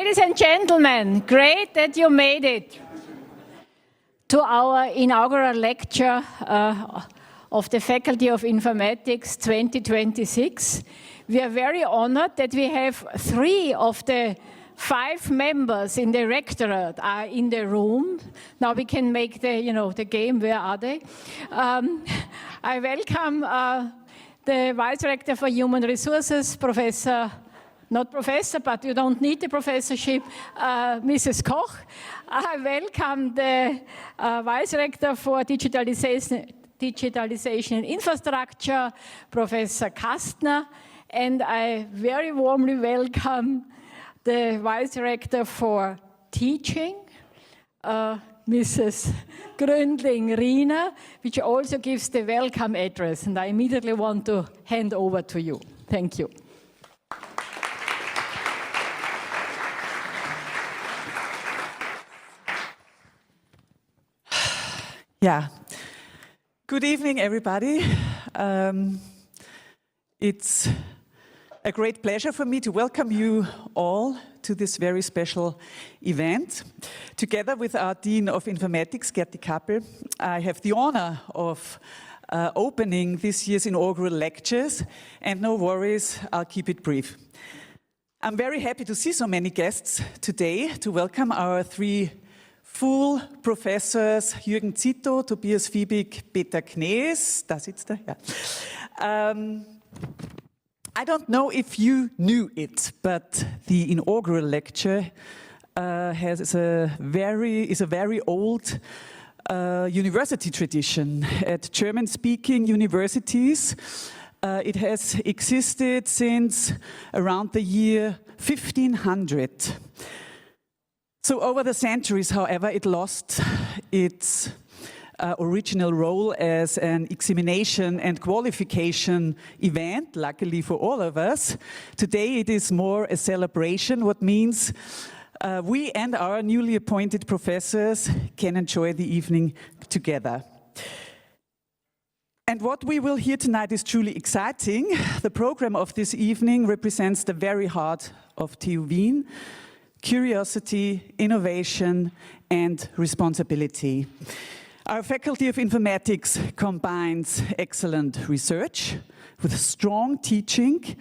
Ladies and gentlemen, great that you made it to our inaugural lecture of the Faculty of Informatics 2026. We are very honored that we have 3 of the 5 members in the rectorate are in the room. Now we can make the game, where are they? I welcome the Vice Rector for Human Resources, not professor, but you don't need the professorship, Mrs. Koch. I welcome the Vice Rector for Digitalization and Infrastructure, Professor Kastner, and I very warmly welcome the Vice Rector for Teaching, Mrs. Gründling-Riener, which also gives the welcome address, and I immediately want to hand over to you. Thank you. Yeah. Good evening, everybody. It's a great pleasure for me to welcome you all to this very special event. Together with our Dean of Informatics, Gerti Kappel, I have the honor of opening this year's Inaugural Lectures, and no worries, I'll keep it brief. I'm very happy to see so many guests today to welcome our 3 full Professors Jürgen Cito, Tobias Fiebig, Peter Knees. Da sitzt er, ja. I don't know if you knew it, but the inaugural lecture is a very old university tradition at German-speaking universities. It has existed since around the year 1500. So over the centuries, however, it lost its original role as an examination and qualification event, luckily for all of us. Today it is more a celebration, what means we and our newly appointed professors can enjoy the evening together. And what we will hear tonight is truly exciting. The program of this evening represents the very heart of TU Wien: curiosity, innovation, and responsibility. Our Faculty of Informatics combines excellent research with strong teaching,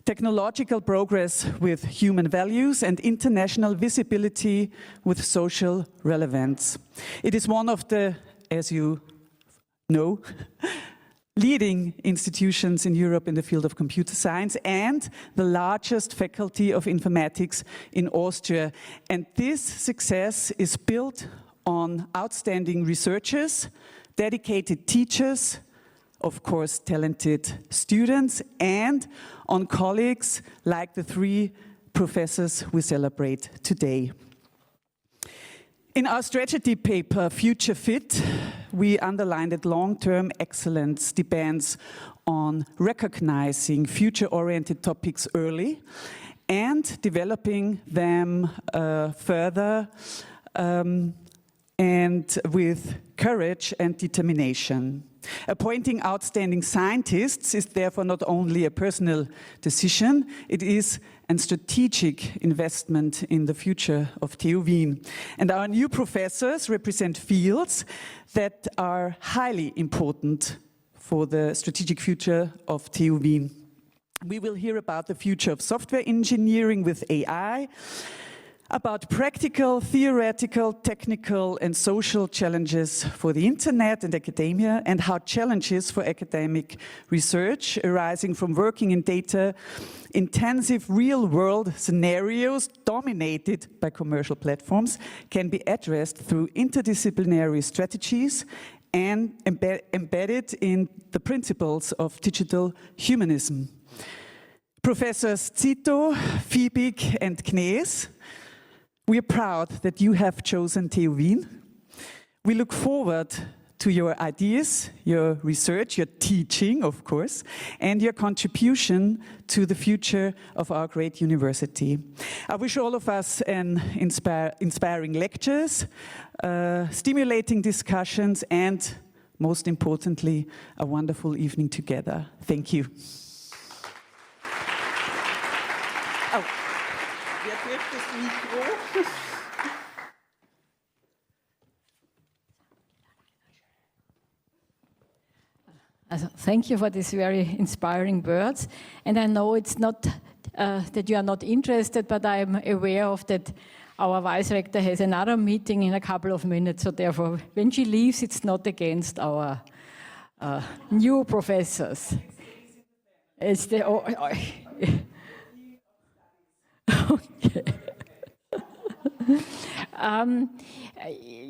technological progress with human values, and international visibility with social relevance. It is one of the, as you know, leading institutions in Europe in the field of computer science and the largest faculty of informatics in Austria. And this success is built on outstanding researchers, dedicated teachers, of course talented students, and on colleagues like the 3 professors we celebrate today. In our strategy paper, Future Fit, we underlined that long-term excellence depends on recognizing future-oriented topics early and developing them further and with courage and determination. Appointing outstanding scientists is therefore not only a personal decision, it is a strategic investment in the future of TU Wien. And our new professors represent fields that are highly important for the strategic future of TU Wien. We will hear about the future of software engineering with AI, about practical, theoretical, technical, and social challenges for the internet and academia, and how challenges for academic research arising from working in data-intensive real-world scenarios dominated by commercial platforms can be addressed through interdisciplinary strategies and embedded in the principles of digital humanism. Professors Cito, Fiebig, and Knees, we are proud that you have chosen TU Wien. We look forward to your ideas, your research, your teaching, of course, and your contribution to the future of our great university. I wish all of us an inspiring lectures, stimulating discussions, and most importantly, a wonderful evening together. Thank you. Oh. Wer trifft das Mikro? Thank you for these very inspiring words. And I know it's not that you are not interested, but I'm aware of that our vice rector has another meeting in a couple of minutes. So therefore, when she leaves, it's not against our new professors. It's the okay.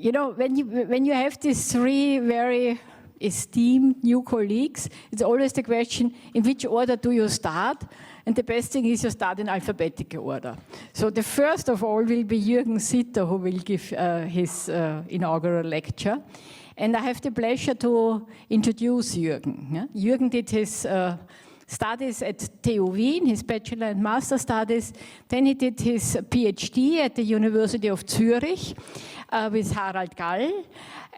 You know, when you have these three very esteemed new colleagues, it's always the question, in which order do you start? And the best thing is you start in alphabetical order. So the first of all will be Jürgen Cito, who will give his inaugural lecture. And I have the pleasure to introduce Jürgen. Yeah? Jürgen did his studies at TU Wien, his bachelor and master studies. Then he did his PhD at the University of Zurich with Harald Gall.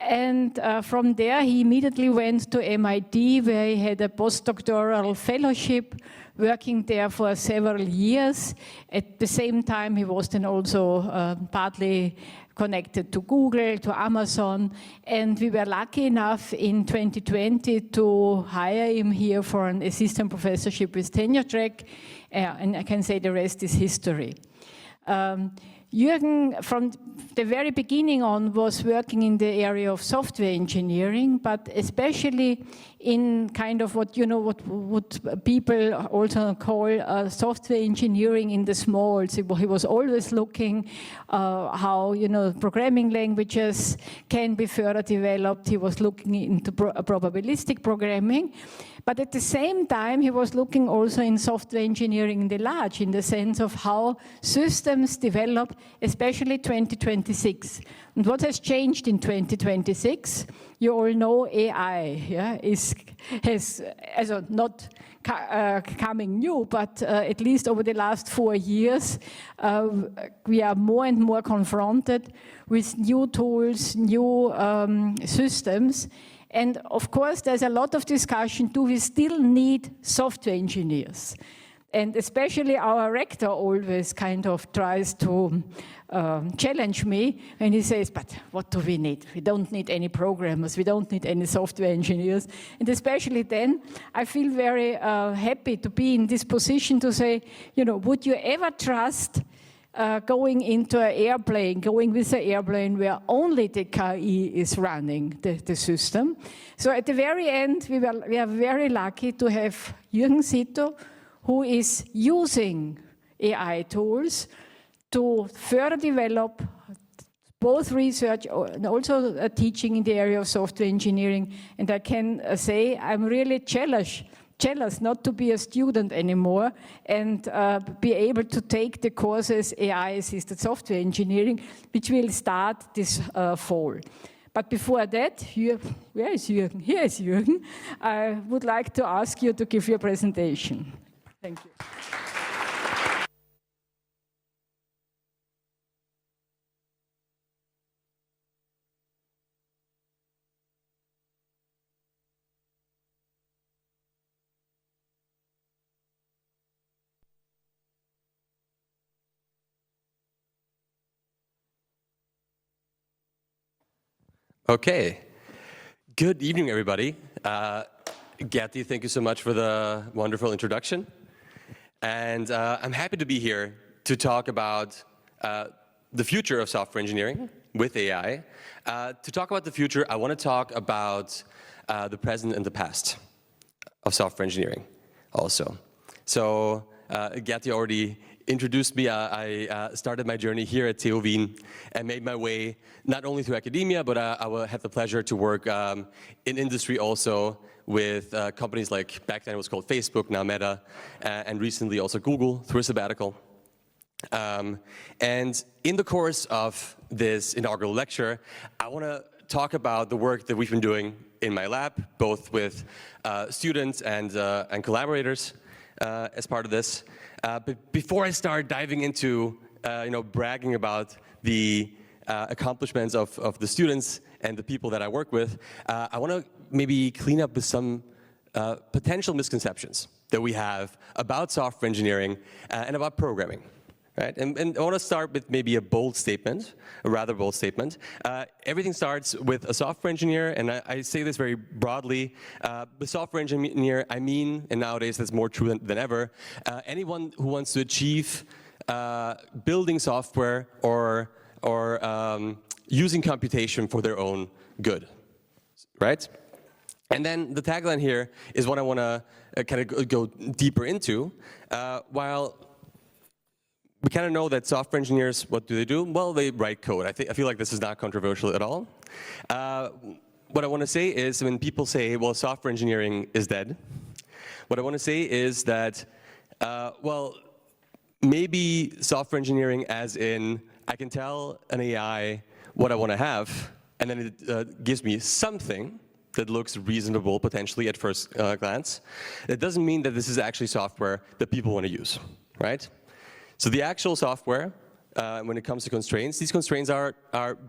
And from there he immediately went to MIT, where he had a postdoctoral fellowship, working there for several years. At the same time, he was then also partly connected to Google, to Amazon, and we were lucky enough in 2020 to hire him here for an assistant professorship with tenure track, and I can say the rest is history. Jürgen, from the very beginning on, was working in the area of software engineering, but especially in kind of what, you know, what people also call software engineering in the smalls. He was always looking how, you know, programming languages can be further developed. He was looking into probabilistic programming. But at the same time, he was looking also in software engineering in the large, in the sense of how systems develop, especially 2026. And what has changed in 2026? You all know AI, yeah, has not coming new, but at least over the last 4 years, we are more and more confronted with new tools, new systems. And of course, there's a lot of discussion, do we still need software engineers? And especially our rector always kind of tries to challenge me when he says, but what do we need? We don't need any programmers, we don't need any software engineers. And especially then, I feel very happy to be in this position to say, you know, would you ever trust going into an airplane, going with an airplane where only the KI is running the system? So at the very end, we are very lucky to have Jürgen Cito, who is using AI tools to further develop both research and also teaching in the area of software engineering. And I can say I'm really jealous not to be a student anymore and be able to take the courses AI-assisted software engineering, which will start this fall. But before that, where is Jürgen? Here is Jürgen. I would like to ask you to give your presentation. Thank you. Okay. Good evening, everybody. Gerti, thank you so much for the wonderful introduction. And I'm happy to be here to talk about the future of software engineering with AI. To talk about the future, I want to talk about the present and the past of software engineering also. So Gerti already introduced me. I started my journey here at TU Wien and made my way not only through academia, but I will have the pleasure to work in industry also with companies like, back then it was called Facebook, now Meta, and recently also Google through a sabbatical. And in the course of this inaugural lecture, I want to talk about the work that we've been doing in my lab, both with students and collaborators as part of this. But before I start diving into, bragging about the accomplishments of the students and the people that I work with, I want to maybe clean up with some potential misconceptions that we have about software engineering and about programming. right? And I want to start with maybe a bold statement, a rather bold statement. Everything starts with a software engineer, and I say this very broadly. The software engineer, I mean, and nowadays that's more true than ever, anyone who wants to achieve building software or using computation for their own good, right? And then the tagline here is what I want to kind of go deeper into. While we kind of know that software engineers, what do? Well, they write code. I feel like this is not controversial at all. What I want to say is when people say, well, software engineering is dead, what I want to say is that, well, maybe software engineering as in I can tell an AI what I want to have, and then it gives me something that looks reasonable potentially at first glance. It doesn't mean that this is actually software that people want to use, right? So the actual software, when it comes to constraints, these constraints are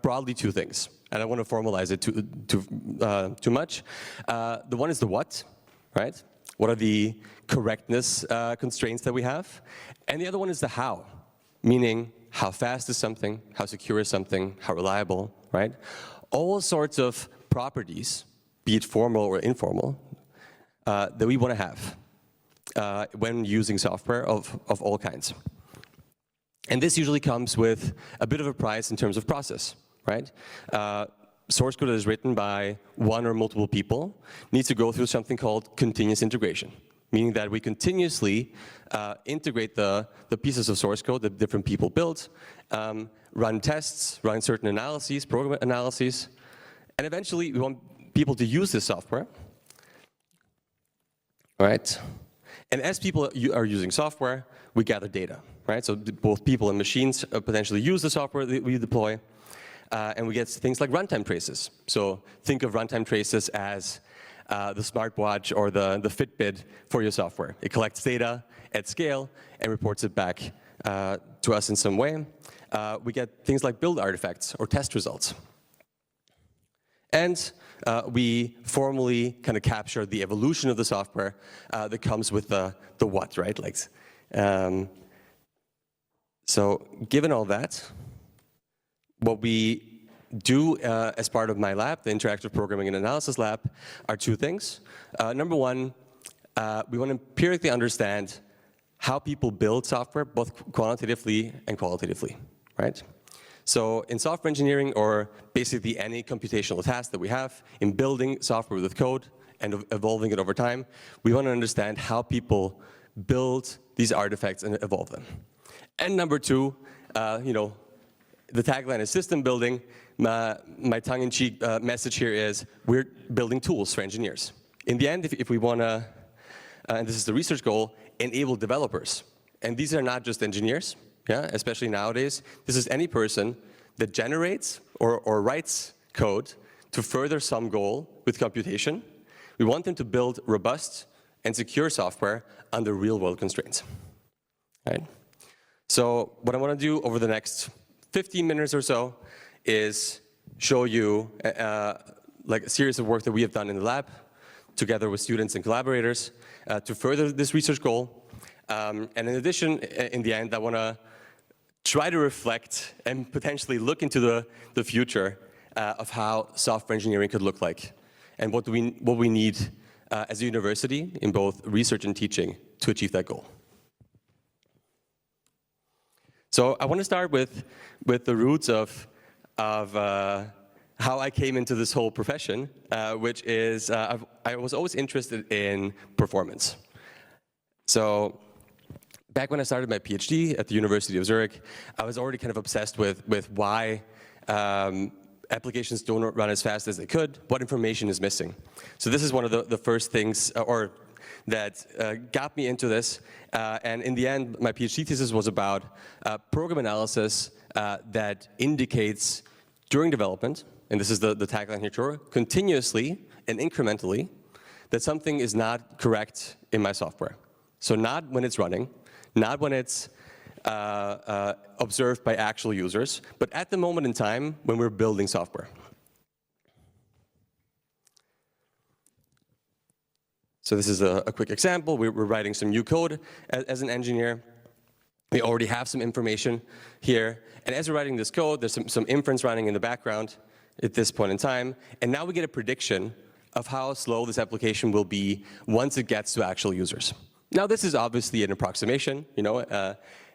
broadly two things. I don't want to formalize it too much. The one is the what, right? What are the correctness constraints that we have? And the other one is the how, meaning how fast is something, how secure is something, how reliable, right? All sorts of properties, be it formal or informal, that we want to have when using software of all kinds. And this usually comes with a bit of a price in terms of process, right? Source code that is written by one or multiple people needs to go through something called continuous integration, meaning that we continuously integrate the pieces of source code that different people build, run tests, run certain analyses, program analyses, and eventually we want people to use this software, right? And as people are using software, we gather data, right? So both people and machines potentially use the software that we deploy, and we get things like runtime traces. So think of runtime traces as the smartwatch or the Fitbit for your software. It collects data at scale and reports it back to us in some way. We get things like build artifacts or test results. And we formally kind of capture the evolution of the software that comes with the what, right? Like, so given all that, what we do as part of my lab, the Interactive Programming and Analysis Lab, are two things. Number one, we want to empirically understand how people build software, both quantitatively and qualitatively, right? So in software engineering, or basically any computational task that we have in building software with code and evolving it over time, we want to understand how people build these artifacts and evolve them. And number two, you know, the tagline is system building. My tongue-in-cheek message here is we're building tools for engineers. In the end, if we want to, and this is the research goal, enable developers. And these are not just engineers, yeah, especially nowadays. This is any person that generates or writes code to further some goal with computation. We want them to build robust and secure software under real-world constraints, right? So what I want to do over the next 15 minutes or so is show you like a series of work that we have done in the lab together with students and collaborators to further this research goal. And in addition, in the end, I want to try to reflect and potentially look into the future of how software engineering could look like and what we need as a university in both research and teaching to achieve that goal. So I want to start with the roots of how I came into this whole profession, which is I was always interested in performance. So back when I started my PhD at the University of Zurich, I was already kind of obsessed with why applications don't run as fast as they could, what information is missing. So this is one of the first things that got me into this. And in the end, my PhD thesis was about program analysis that indicates during development, and this is the tagline here, sure, continuously and incrementally, that something is not correct in my software. So not when it's running, not when it's observed by actual users, but at the moment in time when we're building software. So this is a quick example. We're writing some new code as an engineer. We already have some information here. And as we're writing this code, there's some inference running in the background at this point in time. And now we get a prediction of how slow this application will be once it gets to actual users. Now, this is obviously an approximation, you know,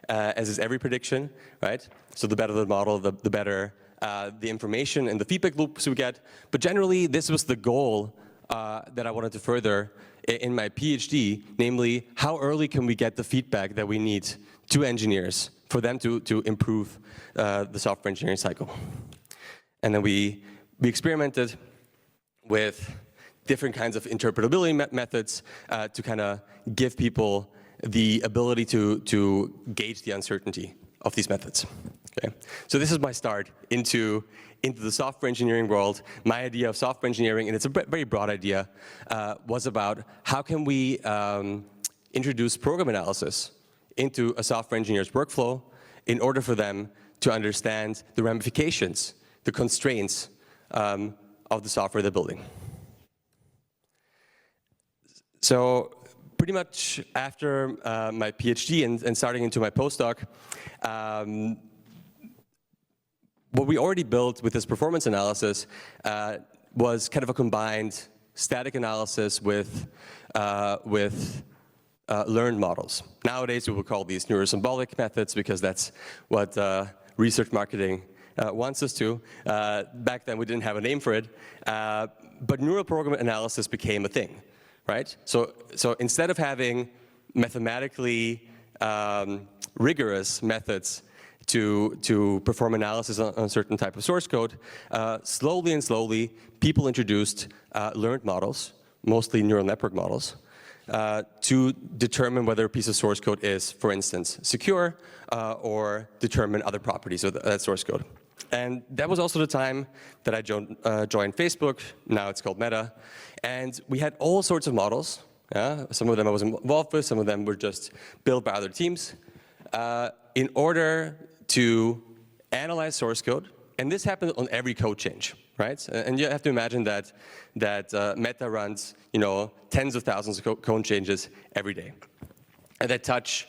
as is every prediction, right? So the better the model, the better the information and the feedback loops we get. But generally, this was the goal that I wanted to further in my PhD, namely, how early can we get the feedback that we need to engineers for them to improve the software engineering cycle. And then we experimented with different kinds of interpretability methods to kind of give people the ability to gauge the uncertainty of these methods. Okay? So this is my start into the software engineering world. My idea of software engineering, and it's a very broad idea, was about how can we introduce program analysis into a software engineer's workflow in order for them to understand the ramifications, the constraints of the software they're building. So pretty much after my PhD and starting into my postdoc, what we already built with this performance analysis was kind of a combined static analysis with learned models. Nowadays, we would call these neurosymbolic methods because that's what research marketing wants us to. Back then, we didn't have a name for it. But neural program analysis became a thing, right? So instead of having mathematically rigorous methods to perform analysis on a certain type of source code, slowly and slowly, people introduced learned models, mostly neural network models, to determine whether a piece of source code is, for instance, secure or determine other properties of that source code. And that was also the time that I joined Facebook. Now it's called Meta. And we had all sorts of models. Some of them I was involved with, some of them were just built by other teams, in order to analyze source code. And this happened on every code change, right? And you have to imagine that Meta runs, you know, tens of thousands of code changes every day, and that touch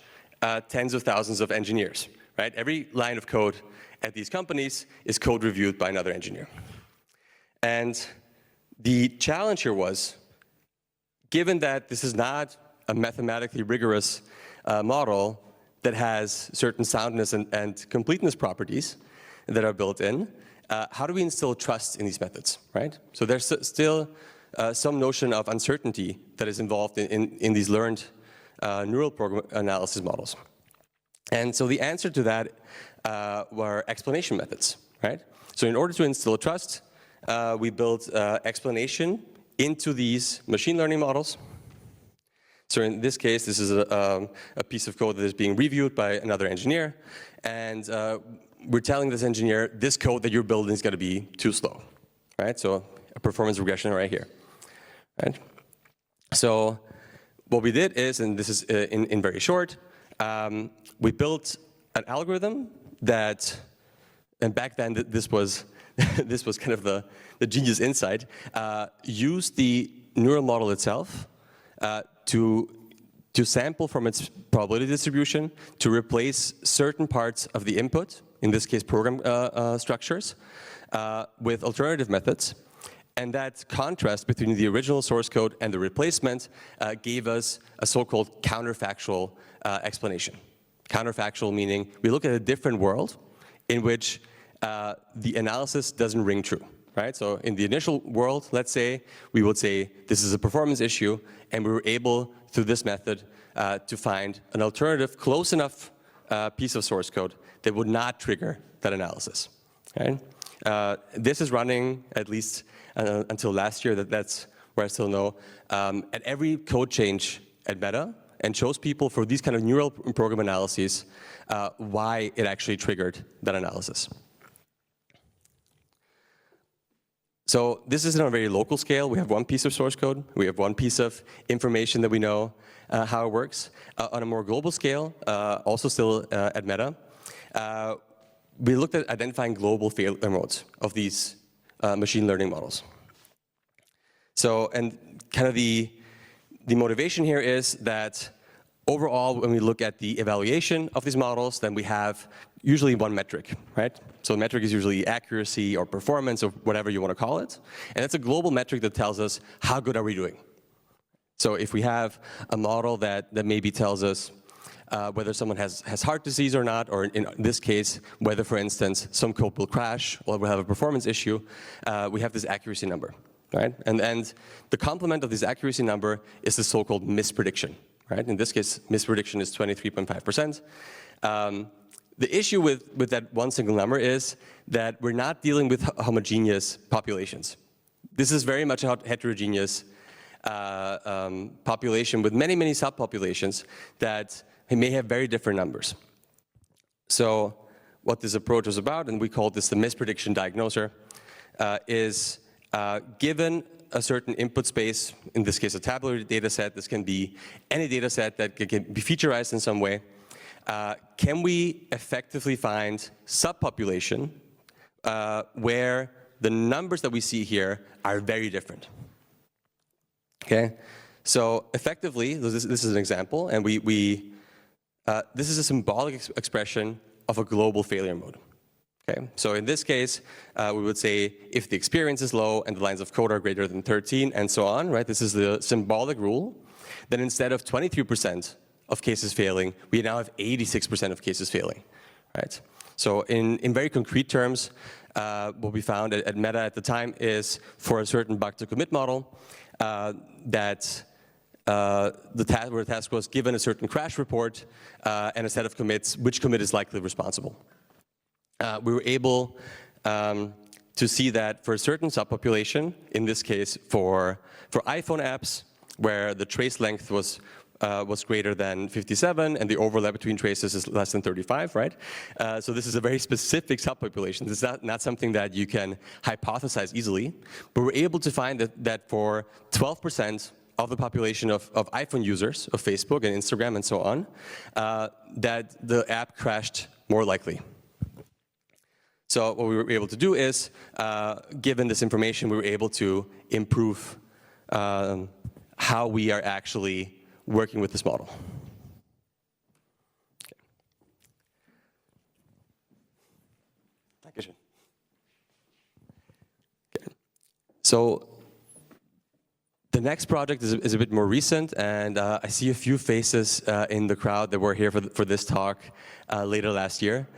tens of thousands of engineers, right? Every line of code at these companies is code reviewed by another engineer. And the challenge here was, given that this is not a mathematically rigorous model that has certain soundness and completeness properties that are built in, how do we instill trust in these methods, right? So there's still some notion of uncertainty that is involved in these learned neural program analysis models. And so the answer to that were explanation methods, right? So in order to instill trust, we built explanation into these machine learning models. So in this case, this is a piece of code that is being reviewed by another engineer, and we're telling this engineer, this code that you're building is going to be too slow, right? So a performance regression right here, right? So what we did is, and this is in very short, we built an algorithm that, and back then this was this was kind of the genius insight, used the neural model itself to sample from its probability distribution to replace certain parts of the input, in this case program structures, with alternative methods. And that contrast between the original source code and the replacement gave us a so-called counterfactual explanation. Counterfactual meaning we look at a different world in which the analysis doesn't ring true, right? So in the initial world, let's say, we would say this is a performance issue, and we were able, through this method, to find an alternative, close enough piece of source code that would not trigger that analysis, right? This is running, at least until last year, that's where I still know, at every code change at Meta, and shows people for these kind of neural program analyses why it actually triggered that analysis. So this is on a very local scale. We have one piece of source code. We have one piece of information that we know how it works. On a more global scale, also still at Meta, we looked at identifying global failure modes of these machine learning models. So, and kind of the motivation here is that Overall, when we look at the evaluation of these models, then we have usually one metric, right? So the metric is usually accuracy or performance or whatever you want to call it. And it's a global metric that tells us how good are we doing. So if we have a model that maybe tells us whether someone has heart disease or not, or in this case, whether, for instance, some code will crash or will have a performance issue, we have this accuracy number, right? And the complement of this accuracy number is the so-called misprediction, right? In this case, misprediction is 23.5%. The issue with that one single number is that we're not dealing with homogeneous populations. This is very much a heterogeneous population with many, many subpopulations that may have very different numbers. So what this approach was about, and we call this the misprediction diagnoser, is given a certain input space, in this case a tabular data set, this can be any data set that can be featurized in some way, can we effectively find subpopulation where the numbers that we see here are very different? Okay, so effectively, this is an example, and this is a symbolic expression of a global failure mode. Okay, so in this case, we would say if the experience is low and the lines of code are greater than 13 and so on, right? This is the symbolic rule. Then instead of 23% of cases failing, we now have 86% of cases failing, right? So in very concrete terms, what we found at Meta at the time is for a certain bug to commit model, that where the task was given a certain crash report and a set of commits, which commit is likely responsible. We were able to see that for a certain subpopulation, in this case for iPhone apps, where the trace length was greater than 57 and the overlap between traces is less than 35, right? So this is a very specific subpopulation. This is not something that you can hypothesize easily, but we're able to find that for 12% of the population of iPhone users, of Facebook and Instagram and so on, that the app crashed more likely. So what we were able to do is, given this information, we were able to improve how we are actually working with this model. Okay. So the next project is a bit more recent, and I see a few faces in the crowd that were here for this talk later last year.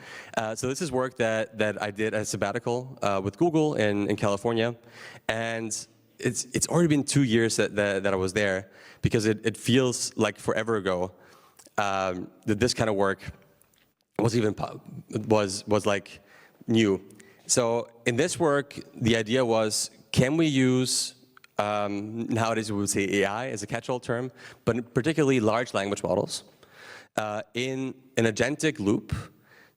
So this is work that I did as sabbatical with Google in California, and it's already been 2 years that I was there, because it feels like forever ago that this kind of work was like new. So in this work, the idea was, can we use nowadays we would say AI as a catch-all term, but particularly large language models, in an agentic loop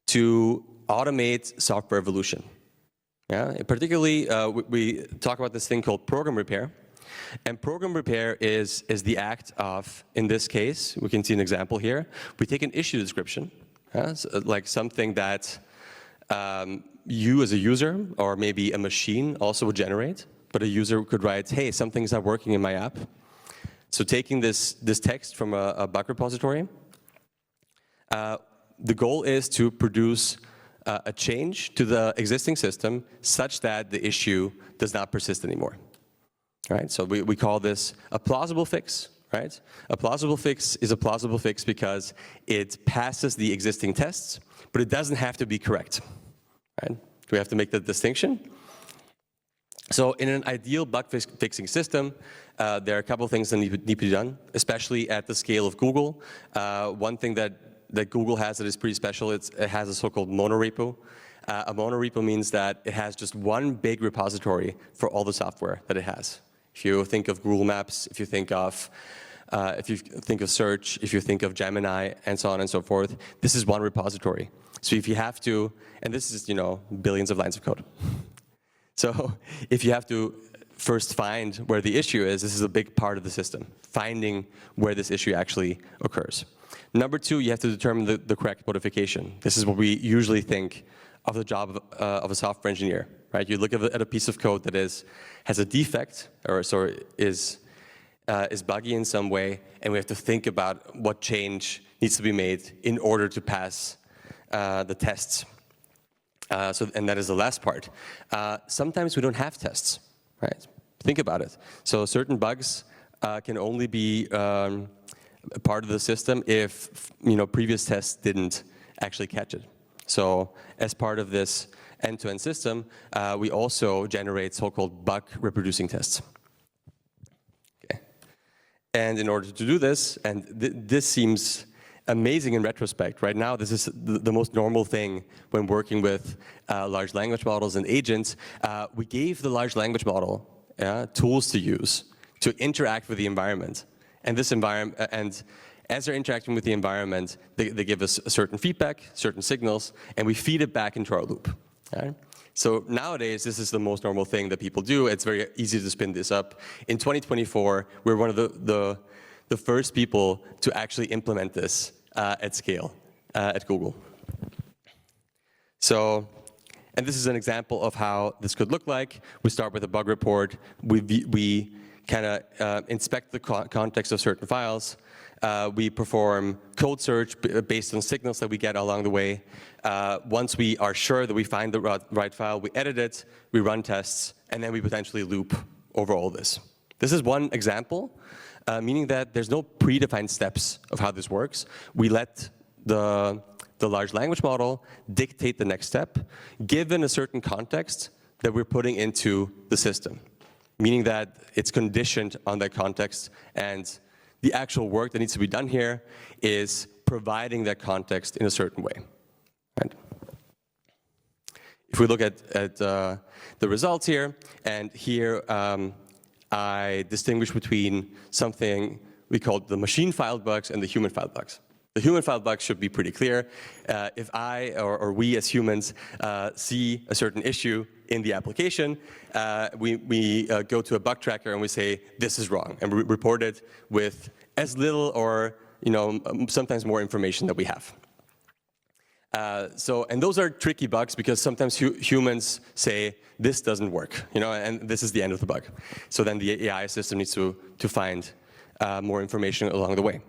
to automate software evolution. Yeah? Particularly, we talk about this thing called program repair. And program repair is the act of, in this case, we can see an example here, we take an issue description, so like something that you as a user, or maybe a machine also would generate, but a user could write, hey, something's not working in my app. So taking this text from a bug repository, the goal is to produce a change to the existing system such that the issue does not persist anymore. Right? So we call this a plausible fix. Right? A plausible fix is a plausible fix because it passes the existing tests, but it doesn't have to be correct. Right? We have to make that distinction. So in an ideal bug fixing system, there are a couple of things that need to be done, especially at the scale of Google. One thing that Google has that is pretty special, it has a so-called monorepo. A monorepo means that it has just one big repository for all the software that it has. If you think of Google Maps, if you think of search, if you think of Gemini, and so on and so forth, this is one repository. So if you have to, and this is, billions of lines of code. So if you have to first find where the issue is, this is a big part of the system, finding where this issue actually occurs. Number two, you have to determine the correct modification. This is what we usually think of the job of a software engineer, right? You look at a piece of code that has a defect, or so is is buggy in some way, and we have to think about what change needs to be made in order to pass the tests. And that is the last part. Sometimes we don't have tests, right? Think about it. So certain bugs can only be part of the system if previous tests didn't actually catch it. So as part of this end-to-end system, we also generate so-called bug reproducing tests. Okay. And in order to do this, and this seems amazing in retrospect. Right now, this is the most normal thing when working with large language models and agents. We gave the large language model tools to use to interact with the environment. And this environment, and as they're interacting with the environment, they give us certain feedback, certain signals, and we feed it back into our loop. Right? So nowadays, this is the most normal thing that people do. It's very easy to spin this up. In 2024, we're one of the first people to actually implement this at scale at Google. So, and this is an example of how this could look like. We start with a bug report. We kind of inspect the context of certain files. We perform code search based on signals that we get along the way. Once we are sure that we find the right file, we edit it, we run tests, and then we potentially loop over all this. This is one example, meaning that there's no predefined steps of how this works. We let the large language model dictate the next step, given a certain context that we're putting into the system, meaning that it's conditioned on that context, and the actual work that needs to be done here is providing that context in a certain way. Right? If we look at the results here, and here I distinguish between something we call the machine-filed bugs and the human-filed bugs. The human-filed bugs should be pretty clear. If I or we as humans see a certain issue in the application, we go to a bug tracker and we say, this is wrong, and we report it with as little or sometimes more information that we have. And those are tricky bugs because sometimes humans say, this doesn't work, and this is the end of the bug. So then the AI system needs to find more information along the way.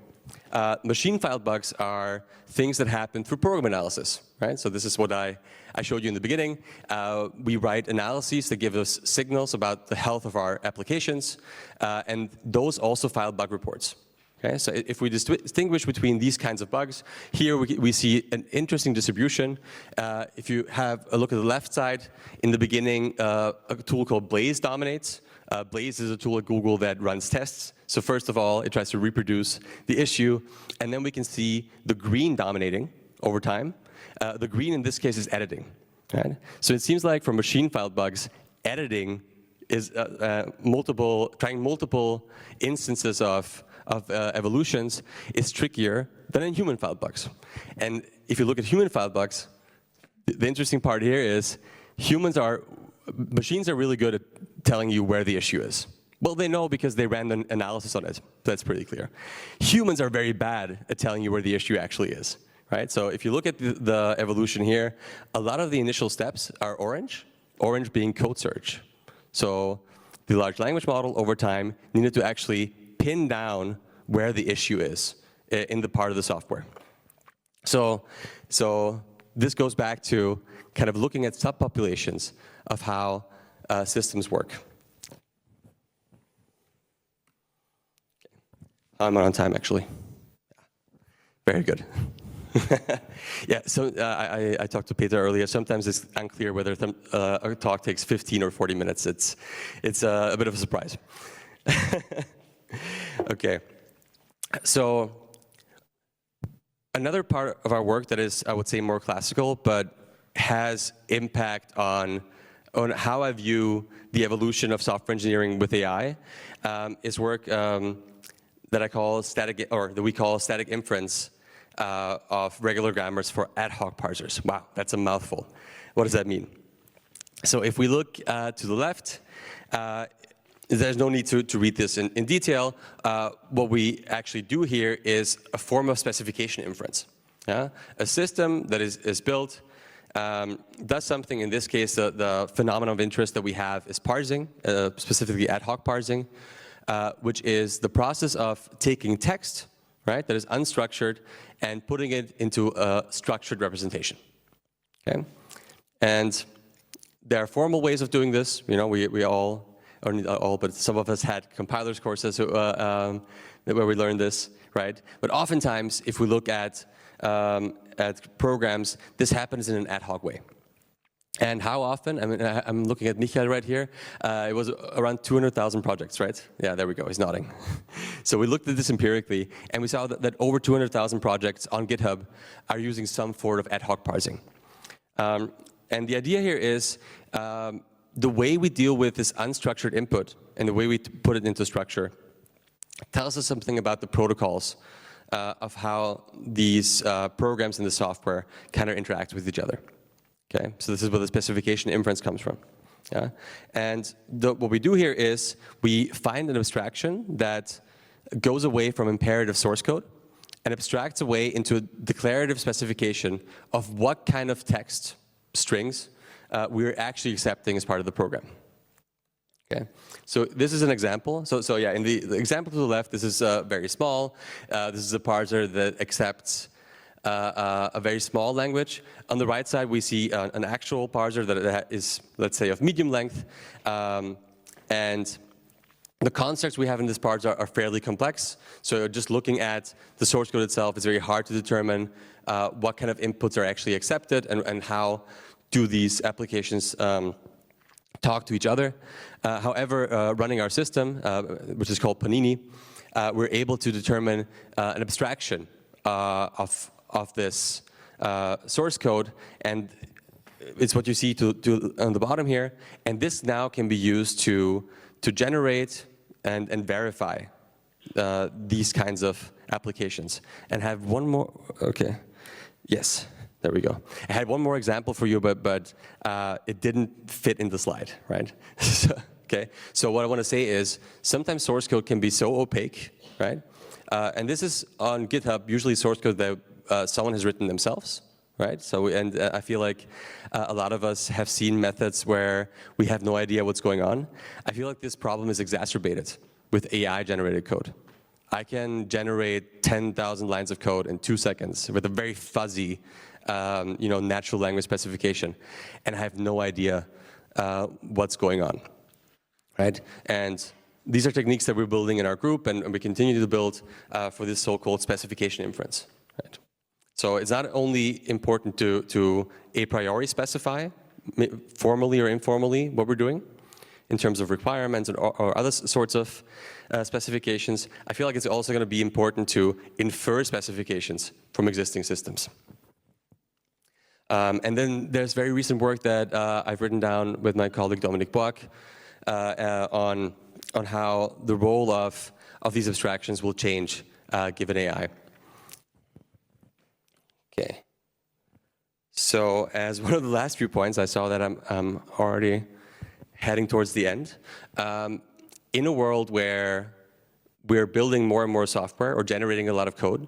Machine-filed bugs are things that happen through program analysis, right? So this is what I showed you in the beginning. We write analyses that give us signals about the health of our applications, and those also file bug reports. Okay, so if we distinguish between these kinds of bugs, here we see an interesting distribution. If you have a look at the left side, in the beginning, a tool called Blaze dominates. Blaze is a tool at Google that runs tests. So first of all, it tries to reproduce the issue, and then we can see the green dominating over time. The green in this case is editing. Right? So it seems like for machine-filed bugs, editing is trying multiple instances of evolutions is trickier than in human-filed bugs. And if you look at human-filed bugs, the interesting part here is machines are really good at telling you where the issue is. Well, they know because they ran an analysis on it. That's pretty clear. Humans are very bad at telling you where the issue actually is. Right? So if you look at the evolution here, a lot of the initial steps are orange being code search. So the large language model over time needed to actually pin down where the issue is in the part of the software. So this goes back to kind of looking at subpopulations of how systems work. I'm on time, actually. Very good. Yeah, so I talked to Peter earlier. Sometimes it's unclear whether a talk takes 15 or 40 minutes. It's a bit of a surprise. Okay, so another part of our work that is, I would say, more classical, but has impact on how I view the evolution of software engineering with AI, is work that we call static inference of regular grammars for ad hoc parsers. Wow, that's a mouthful. What does that mean? So if we look to the left, there's no need to read this in detail. What we actually do here is a form of specification inference. A system that is built does something. In this case, the phenomenon of interest that we have is parsing, specifically ad hoc parsing. which is the process of taking text, right, that is unstructured, and putting it into a structured representation. Okay, and there are formal ways of doing this. You know, we all, or not all, but some of us had compilers courses where we learned this, right? But oftentimes, if we look at programs, this happens in an ad hoc way. And how often? I mean, I'm looking at Michael right here. It was around 200,000 projects, right? Yeah, there we go, he's nodding. So we looked at this empirically, and we saw that over 200,000 projects on GitHub are using some form of ad hoc parsing. And the idea here is the way we deal with this unstructured input and the way we put it into structure tells us something about the protocols of how these programs in the software kind of interact with each other. Okay, so this is where the specification inference comes from. Yeah? And what we do here is we find an abstraction that goes away from imperative source code and abstracts away into a declarative specification of what kind of text strings we're actually accepting as part of the program. Okay, so this is an example. So yeah, in the example to the left, this is very small. This is a parser that accepts a very small language. On the right side, we see an actual parser that is, let's say, of medium length. And the constructs we have in this parser are fairly complex. So just looking at the source code itself, it's very hard to determine what kind of inputs are actually accepted and how do these applications talk to each other. However, running our system, which is called Panini, we're able to determine an abstraction of this source code, and it's what you see on the bottom here. And this now can be used to generate and verify these kinds of applications. And have one more, okay, yes, there we go. I had one more example for you, but it didn't fit in the slide, right? Okay, so what I want to say is sometimes source code can be so opaque, right? And this is on GitHub, usually source code that someone has written themselves, right? So, and I feel like a lot of us have seen methods where we have no idea what's going on. I feel like this problem is exacerbated with AI-generated code. I can generate 10,000 lines of code in 2 seconds with a very fuzzy, natural language specification, and I have no idea what's going on, right? And these are techniques that we're building in our group, and we continue to build for this so-called specification inference, right? So it's not only important to a priori specify, formally or informally, what we're doing in terms of requirements or other sorts of specifications. I feel like it's also going to be important to infer specifications from existing systems. And then there's very recent work that I've written down with my colleague Dominic Bock on how the role of these abstractions will change given AI. Okay. So as one of the last few points, I saw that I'm already heading towards the end. In a world where we're building more and more software or generating a lot of code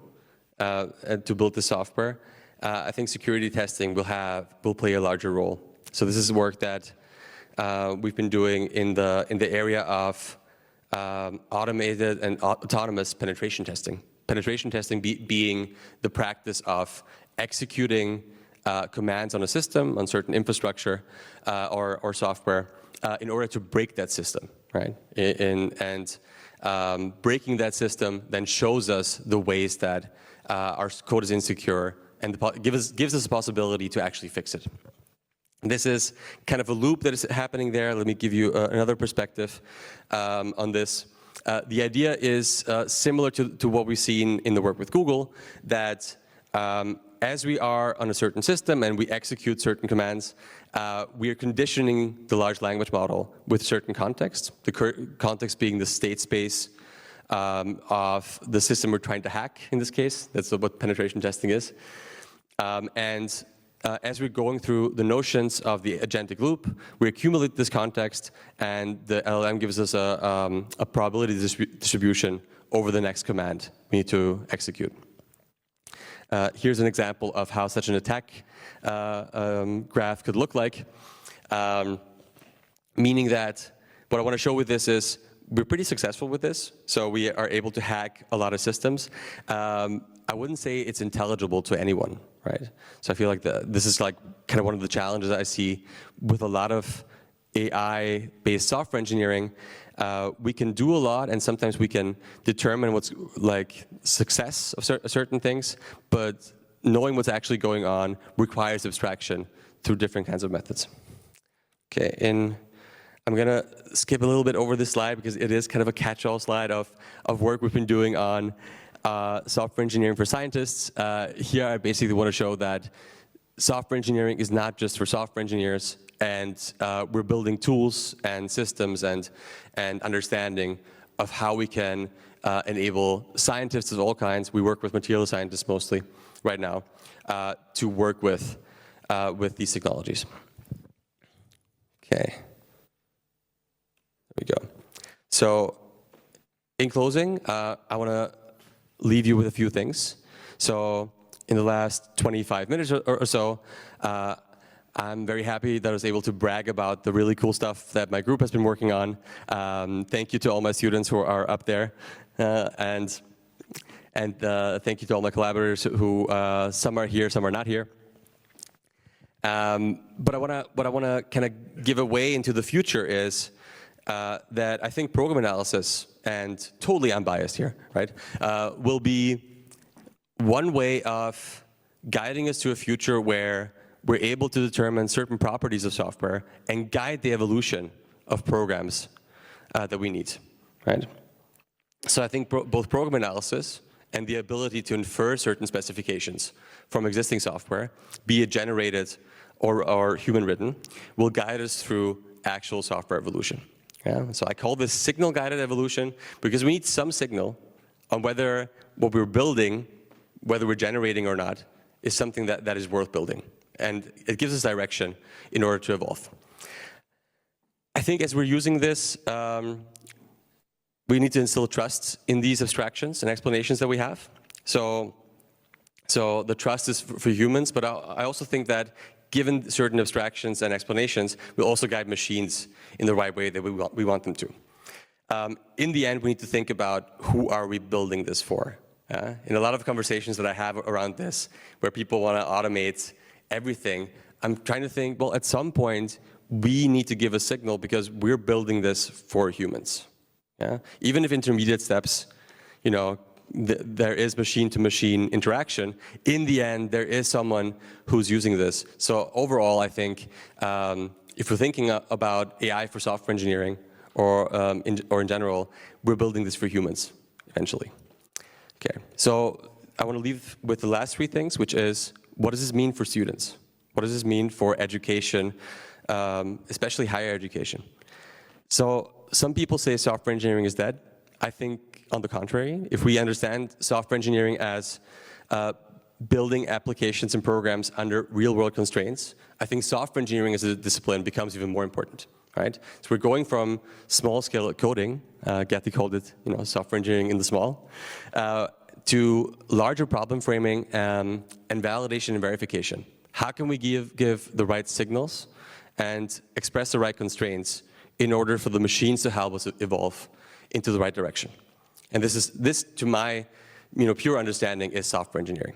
to build the software, I think security testing will play a larger role. So this is work that we've been doing in the area of automated and autonomous penetration testing. Penetration testing being the practice of executing commands on a system, on certain infrastructure or software in order to break that system, right? Breaking that system then shows us the ways that our code is insecure and gives us a possibility to actually fix it. This is kind of a loop that is happening there. Let me give you another perspective on this. The idea is similar to what we've seen in the work with Google, that as we are on a certain system and we execute certain commands, we are conditioning the large language model with certain context, the context being the state space of the system we're trying to hack in this case. That's what penetration testing is. As we're going through the notions of the agentic loop, we accumulate this context, and the LLM gives us a probability distribution over the next command we need to execute. Here's an example of how such an attack graph could look like, meaning that what I want to show with this is we're pretty successful with this. So we are able to hack a lot of systems. I wouldn't say it's intelligible to anyone, right? So I feel like this is like kind of one of the challenges I see with a lot of AI-based software engineering. We can do a lot, and sometimes we can determine what's like success of certain things, but knowing what's actually going on requires abstraction through different kinds of methods. Okay, I'm gonna skip a little bit over this slide because it is kind of a catch-all slide of work we've been doing on software engineering for scientists. Here I basically want to show that software engineering is not just for software engineers, and we're building tools and systems and understanding of how we can enable scientists of all kinds. We work with material scientists mostly right now to work with these technologies. Okay. There we go. So in closing, I want to leave you with a few things. So in the last 25 minutes or so, I'm very happy that I was able to brag about the really cool stuff that my group has been working on. Thank you to all my students who are up there. And thank you to all my collaborators who some are here, some are not here. But what I want to kind of give away into the future is that I think program analysis, and totally unbiased here, right, will be one way of guiding us to a future where we're able to determine certain properties of software and guide the evolution of programs that we need, right? So I think both program analysis and the ability to infer certain specifications from existing software, be it generated or human-written, will guide us through actual software evolution. Yeah? So I call this signal-guided evolution because we need some signal on whether what we're building, whether we're generating or not, is something that is worth building. And it gives us direction in order to evolve. I think as we're using this, we need to instill trust in these abstractions and explanations that we have. So the trust is for humans, but I also think that given certain abstractions and explanations, we'll also guide machines in the right way that we want them to. In the end, we need to think about who are we building this for. In a lot of conversations that I have around this, where people want to automate everything, I'm trying to think, well, at some point, we need to give a signal because we're building this for humans. Yeah? Even if intermediate steps, you know, there is machine-to-machine interaction, in the end, there is someone who's using this. So overall, I think if we're thinking about AI for software engineering or in general, we're building this for humans eventually. Okay, so I want to leave with the last three things, which is, what does this mean for students? What does this mean for education, especially higher education? So some people say software engineering is dead. I think, on the contrary, if we understand software engineering as building applications and programs under real-world constraints, I think software engineering as a discipline becomes even more important, right? So we're going from small-scale coding, Gerti called it, you know, software engineering in the small, to larger problem framing and validation and verification. How can we give the right signals and express the right constraints in order for the machines to help us evolve into the right direction? And this to my pure understanding is software engineering.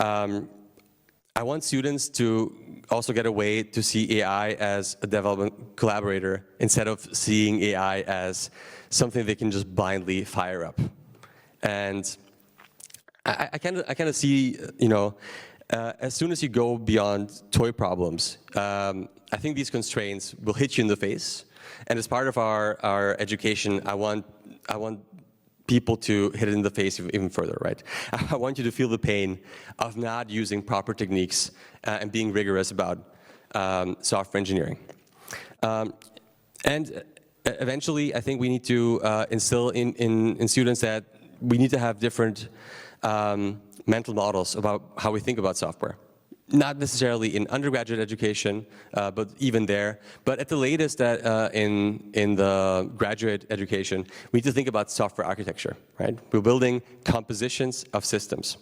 I want students to also get a way to see AI as a development collaborator instead of seeing AI as something they can just blindly fire up. And I kind of see, as soon as you go beyond toy problems, I think these constraints will hit you in the face. And as part of our education, I want people to hit it in the face even further, right? I want you to feel the pain of not using proper techniques and being rigorous about software engineering. And eventually, I think we need to instill in students that we need to have different mental models about how we think about software. Not necessarily in undergraduate education, but even there. But at the latest, in the graduate education, we need to think about software architecture, right? We're building compositions of systems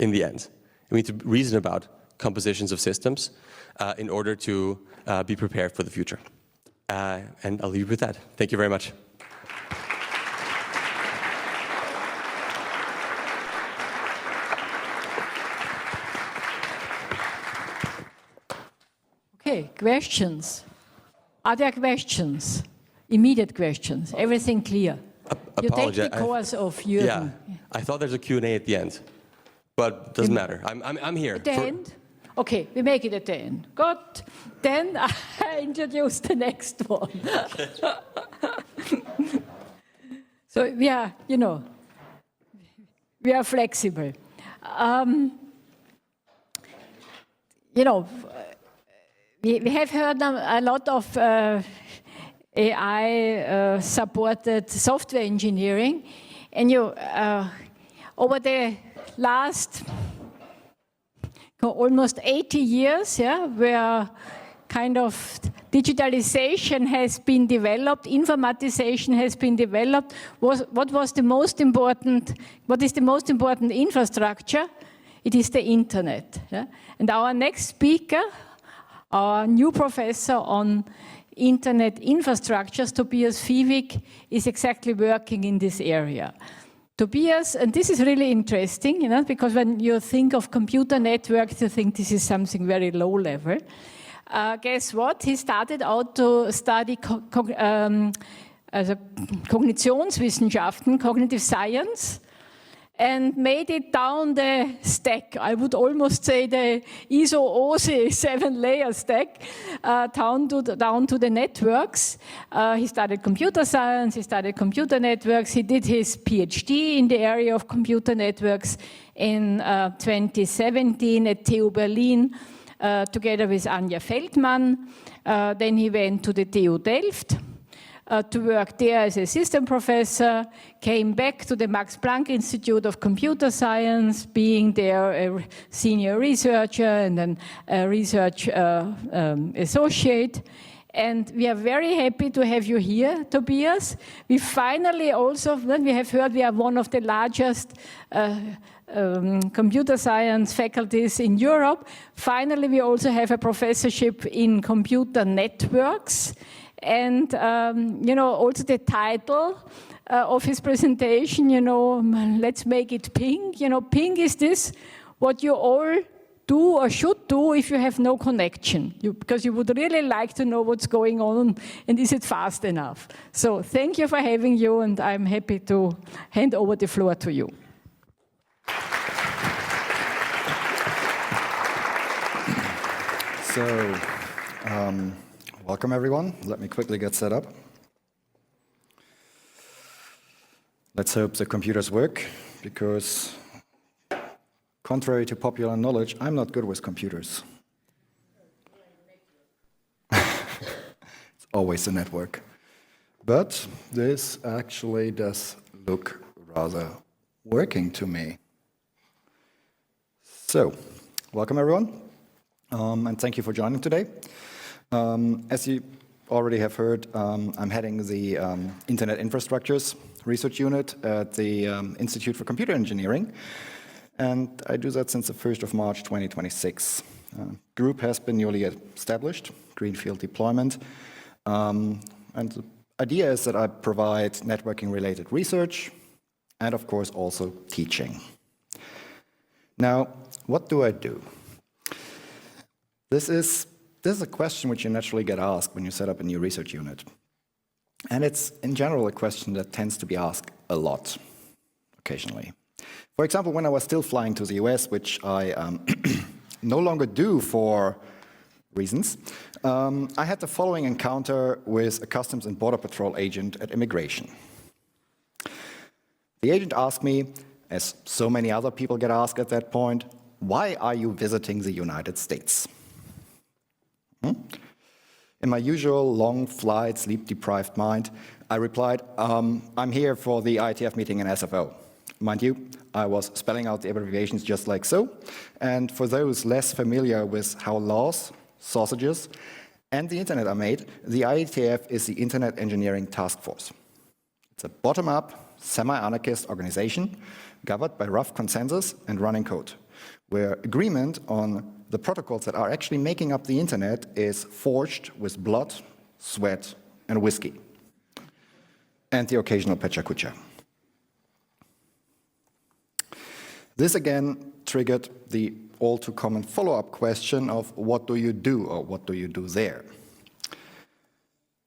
in the end. We need to reason about compositions of systems in order to be prepared for the future. And I'll leave you with that. Thank you very much. Okay, questions? Are there questions? Immediate questions? Everything clear? You take the course of Jürgen. Yeah, I thought there's a Q&A at the end, but doesn't matter. I'm here. At the end? Okay, we make it at the end. Good. Then I introduce the next one. So we are, you know, we are flexible. You know, we have heard a lot of AI-supported software engineering, and over the last almost 80 years, yeah, where kind of digitalization has been developed, informatization has been developed. What is the most important infrastructure? It is the internet. Yeah? And our next speaker, our new professor on internet infrastructures, Tobias Fiebig, is exactly working in this area. Tobias, and this is really interesting, you know, because when you think of computer networks, you think this is something very low level. Guess what? He started out to study Kognitionswissenschaften, cognitive science, and made it down the stack. I would almost say the ISO-OSI 7-layer stack, down to the networks. He studied computer science, he studied computer networks, he did his PhD in the area of computer networks in 2017 at TU Berlin, together with Anja Feldmann. Then he went to the TU Delft to work there as a system professor, came back to the Max Planck Institute of Computer Science, being there a senior researcher and then a research associate. And we are very happy to have you here, Tobias. We finally also, we have heard we are one of the largest computer science faculties in Europe. Finally, we also have a professorship in computer networks. And, you know, also the title of his presentation, you know, let's make it ping. You know, ping is this, what you all do or should do if you have no connection, because you would really like to know what's going on and is it fast enough. So thank you for having you, and I'm happy to hand over the floor to you. So, welcome everyone. Let me quickly get set up. Let's hope the computers work, because contrary to popular knowledge, I'm not good with computers. It's always a network. But this actually does look rather working to me. So, welcome everyone, and thank you for joining today. As you already have heard, I'm heading the Internet Infrastructures Research Unit at the Institute for Computer Engineering, and I do that since the 1st of March 2026. Group has been newly established, greenfield deployment, and the idea is that I provide networking-related research and, of course, also teaching. Now, what do I do? This is a question which you naturally get asked when you set up a new research unit. And it's, in general, a question that tends to be asked a lot, occasionally. For example, when I was still flying to the US, which I no longer do for reasons, I had the following encounter with a Customs and Border Patrol agent at immigration. The agent asked me, as so many other people get asked at that point, why are you visiting the United States? In my usual long flight, sleep-deprived mind, I replied, I'm here for the IETF meeting in SFO. Mind you, I was spelling out the abbreviations just like so. And for those less familiar with how laws, sausages, and the internet are made, the IETF is the Internet Engineering Task Force. It's a bottom-up, semi-anarchist organization governed by rough consensus and running code, where agreement on the protocols that are actually making up the internet is forged with blood, sweat, and whiskey, and the occasional pecha-kucha. This again triggered the all too common follow-up question of what do you do or what do you do there?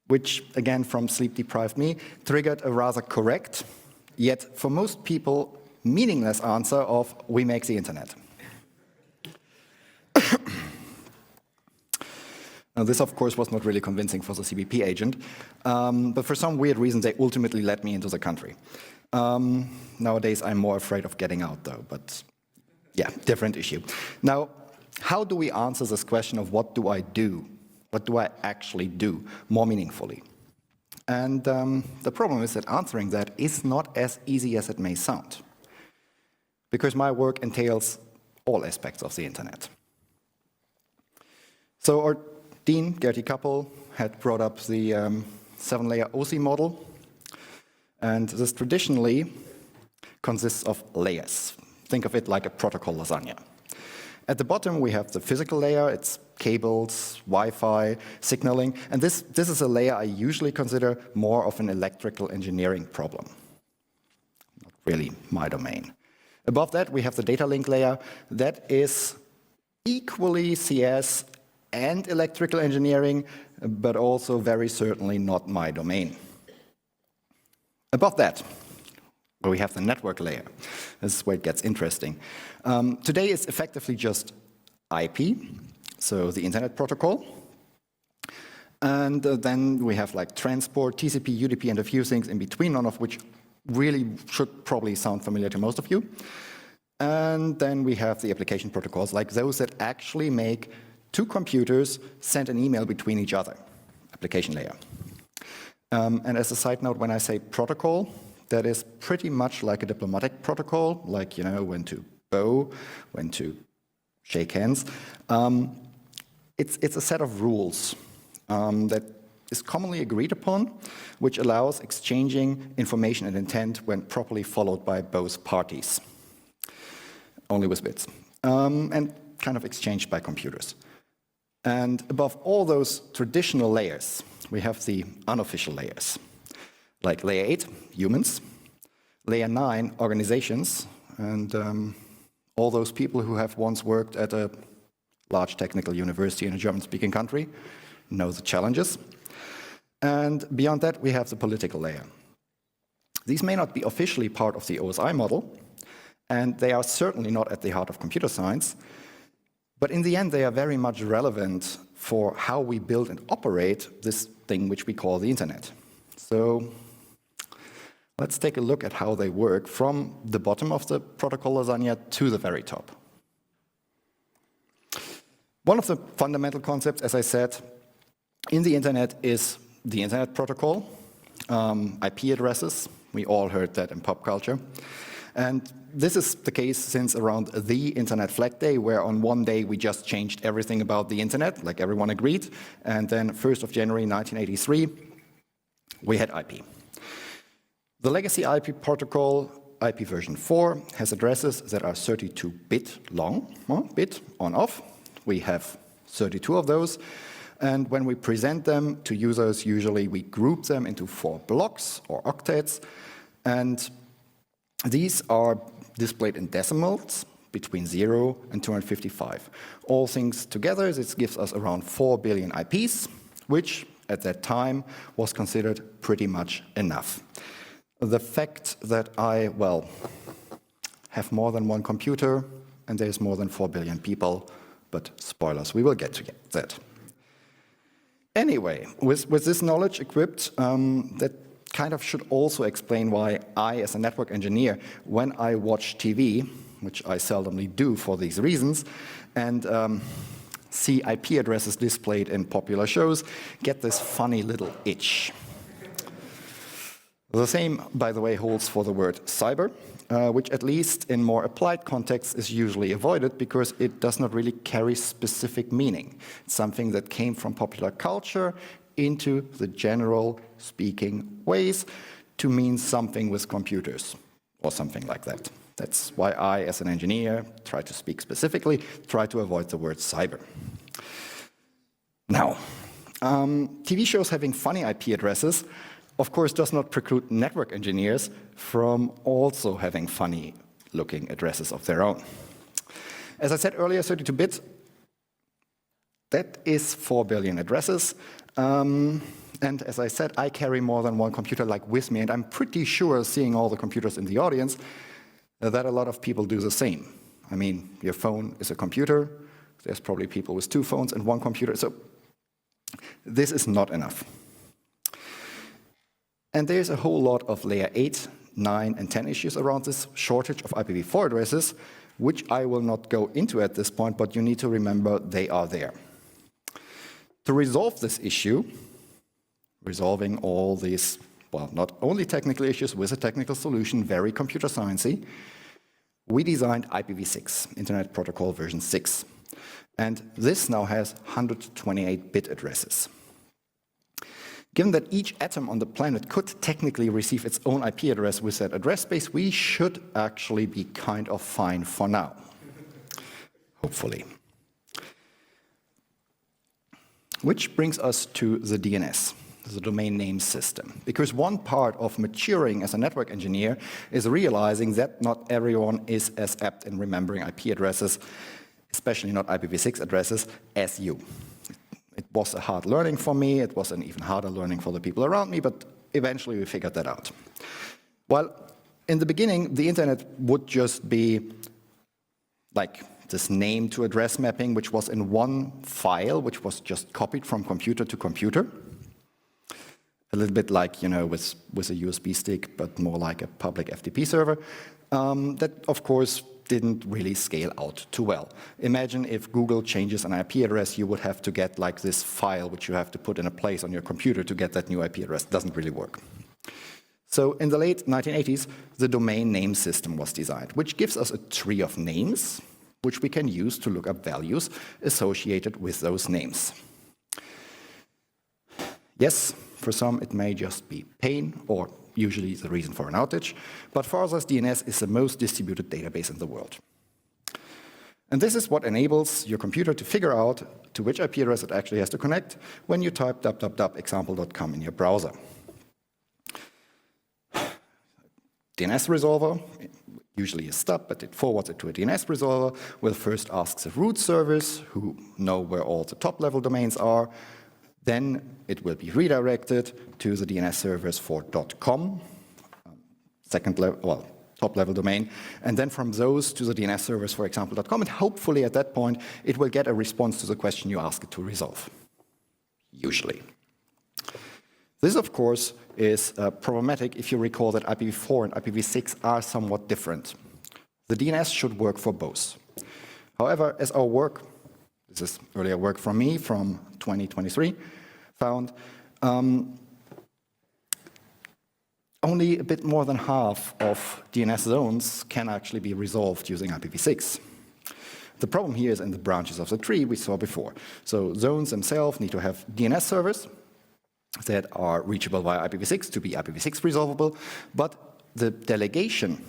Which, again, from sleep-deprived me, triggered a rather correct, yet for most people, meaningless answer of we make the internet. Now, this, of course, was not really convincing for the CBP agent, but for some weird reason, they ultimately let me into the country. Nowadays, I'm more afraid of getting out, though, but yeah, different issue. Now, how do we answer this question of what do I do? What do I actually do more meaningfully? And the problem is that answering that is not as easy as it may sound, because my work entails all aspects of the internet. So our dean, Gerti Kappel, had brought up the 7-layer OSI model, and this traditionally consists of layers. Think of it like a protocol lasagna. At the bottom, we have the physical layer. It's cables, Wi-Fi, signaling, and this is a layer I usually consider more of an electrical engineering problem. Not really my domain. Above that, we have the data link layer. That is equally CS and electrical engineering, but also very certainly not my domain. Above that, where we have the network layer. This is where it gets interesting. Today it's effectively just IP, so the internet protocol. And then we have like transport, TCP, UDP, and a few things in between, none of which really should probably sound familiar to most of you. And then we have the application protocols, like those that actually make two computers send an email between each other, application layer. And as a side note, when I say protocol, that is pretty much like a diplomatic protocol, like, you know, when to bow, when to shake hands. It's a set of rules that is commonly agreed upon, which allows exchanging information and intent when properly followed by both parties, only with bits, and kind of exchanged by computers. And above all those traditional layers, we have the unofficial layers, like layer 8, humans, layer 9, organizations, and all those people who have once worked at a large technical university in a German-speaking country know the challenges. And beyond that, we have the political layer. These may not be officially part of the OSI model, and they are certainly not at the heart of computer science, but in the end, they are very much relevant for how we build and operate this thing which we call the internet. So let's take a look at how they work from the bottom of the protocol lasagna to the very top. One of the fundamental concepts, as I said, in the internet is the internet protocol, IP addresses. We all heard that in pop culture. And this is the case since around the Internet Flag Day, where on one day we just changed everything about the internet, like everyone agreed. And then 1st of January 1983, we had IP. The legacy IP protocol, IP version 4, has addresses that are 32-bit long, bit on off. We have 32 of those. And when we present them to users, usually we group them into 4 blocks or octets. And these are displayed in decimals between 0 and 255. All things together, this gives us around 4 billion IPs, which at that time was considered pretty much enough. The fact that I, have more than one computer and there's more than 4 billion people, but spoilers, we will get to that. Anyway, with this knowledge equipped, that kind of should also explain why I, as a network engineer, when I watch TV, which I seldomly do for these reasons, and see IP addresses displayed in popular shows, get this funny little itch. The same, by the way, holds for the word cyber, which at least in more applied contexts is usually avoided because it does not really carry specific meaning. It's something that came from popular culture into the general speaking ways to mean something with computers or something like that. That's why I, as an engineer, try to speak specifically, try to avoid the word cyber. Now, TV shows having funny IP addresses, of course, does not preclude network engineers from also having funny-looking addresses of their own. As I said earlier, 32-bit, that is 4 billion addresses. And as I said, I carry more than one computer like with me, and I'm pretty sure, seeing all the computers in the audience, that a lot of people do the same. I mean, your phone is a computer. There's probably people with 2 phones and 1 computer. So this is not enough. And there's a whole lot of layer 8, 9, and 10 issues around this shortage of IPv4 addresses, which I will not go into at this point, but you need to remember they are there. To resolve this issue, resolving all these, well, not only technical issues with a technical solution, very computer sciencey, we designed IPv6, Internet Protocol version 6. And this now has 128-bit addresses. Given that each atom on the planet could technically receive its own IP address with that address space, we should actually be kind of fine for now. Hopefully. Which brings us to the DNS, the domain name system. Because one part of maturing as a network engineer is realizing that not everyone is as apt in remembering IP addresses, especially not IPv6 addresses, as you. It was a hard learning for me, it was an even harder learning for the people around me, but eventually we figured that out. Well, in the beginning, the internet would just be like this name to address mapping, which was in one file, which was just copied from computer to computer. A little bit like, you know, with a USB stick, but more like a public FTP server. That, of course, didn't really scale out too well. Imagine if Google changes an IP address, you would have to get like this file, which you have to put in a place on your computer to get that new IP address. It doesn't really work. So in the late 1980s, the domain name system was designed, which gives us a tree of names, which we can use to look up values associated with those names. Yes, for some it may just be pain, or usually the reason for an outage, but for others DNS is the most distributed database in the world. And this is what enables your computer to figure out to which IP address it actually has to connect when you type www.example.com in your browser. DNS resolver, usually a stub, but it forwards it to a DNS resolver, will first ask the root service, who know where all the top-level domains are. Then it will be redirected to the DNS servers for .com, top-level domain, and then from those to the DNS servers for example.com, and hopefully at that point it will get a response to the question you ask it to resolve, usually. This, of course, is problematic if you recall that IPv4 and IPv6 are somewhat different. The DNS should work for both. However, as our work, this is earlier work from me from 2023, found, only a bit more than half of DNS zones can actually be resolved using IPv6. The problem here is in the branches of the tree we saw before. So zones themselves need to have DNS servers that are reachable via IPv6 to be IPv6 resolvable, but the delegation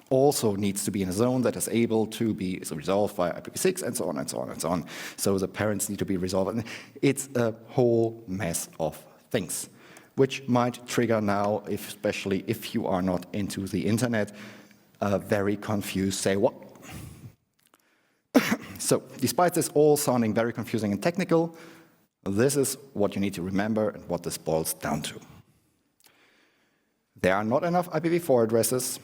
also needs to be in a zone that is able to be resolved via IPv6 and so on and so on and so on. So the parents need to be resolved. And it's a whole mess of things, which might trigger now, especially if you are not into the internet, very confused, say what? So despite this all sounding very confusing and technical, this is what you need to remember and what this boils down to. There are not enough IPv4 addresses.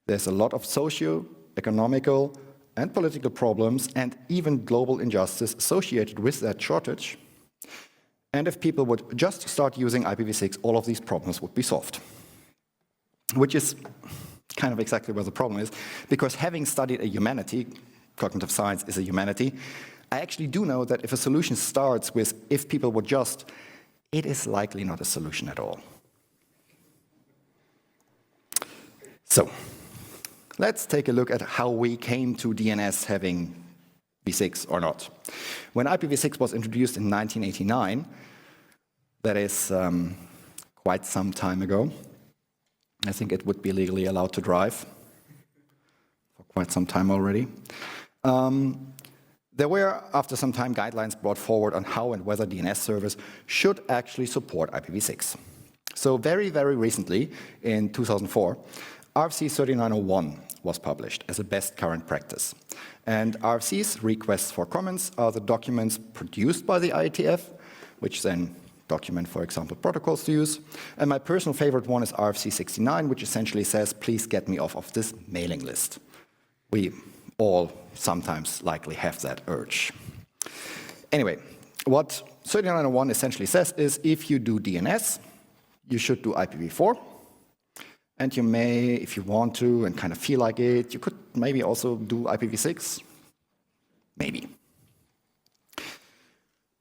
There's a lot of socio-economical and political problems and even global injustice associated with that shortage. And if people would just start using IPv6, all of these problems would be solved. Which is kind of exactly where the problem is, because having studied a humanity, cognitive science is a humanity, I actually do know that if a solution starts with if people would just, it is likely not a solution at all. So, let's take a look at how we came to DNS having v6 or not. When IPv6 was introduced in 1989, that is quite some time ago, I think it would be legally allowed to drive for quite some time already. There were, after some time, guidelines brought forward on how and whether DNS servers should actually support IPv6. So very, very recently, in 2004, RFC 3901 was published as a best current practice. And RFC's requests for comments are the documents produced by the IETF, which then document, for example, protocols to use. And my personal favorite one is RFC 69, which essentially says, please get me off of this mailing list. We all sometimes likely have that urge. Anyway, what 3901 essentially says is if you do DNS, you should do IPv4. And you may, if you want to and kind of feel like it, you could maybe also do IPv6. Maybe.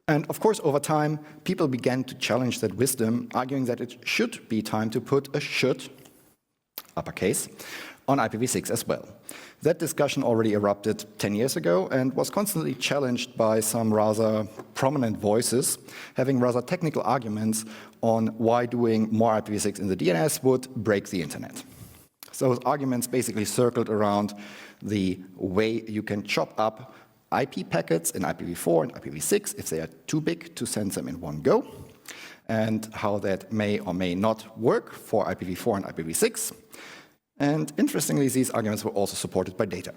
And of course, over time, people began to challenge that wisdom, arguing that it should be time to put a should, uppercase, on IPv6 as well. That discussion already erupted 10 years ago and was constantly challenged by some rather prominent voices, having rather technical arguments on why doing more IPv6 in the DNS would break the internet. So those arguments basically circled around the way you can chop up IP packets in IPv4 and IPv6 if they are too big to send them in one go, and how that may or may not work for IPv4 and IPv6. And interestingly, these arguments were also supported by data.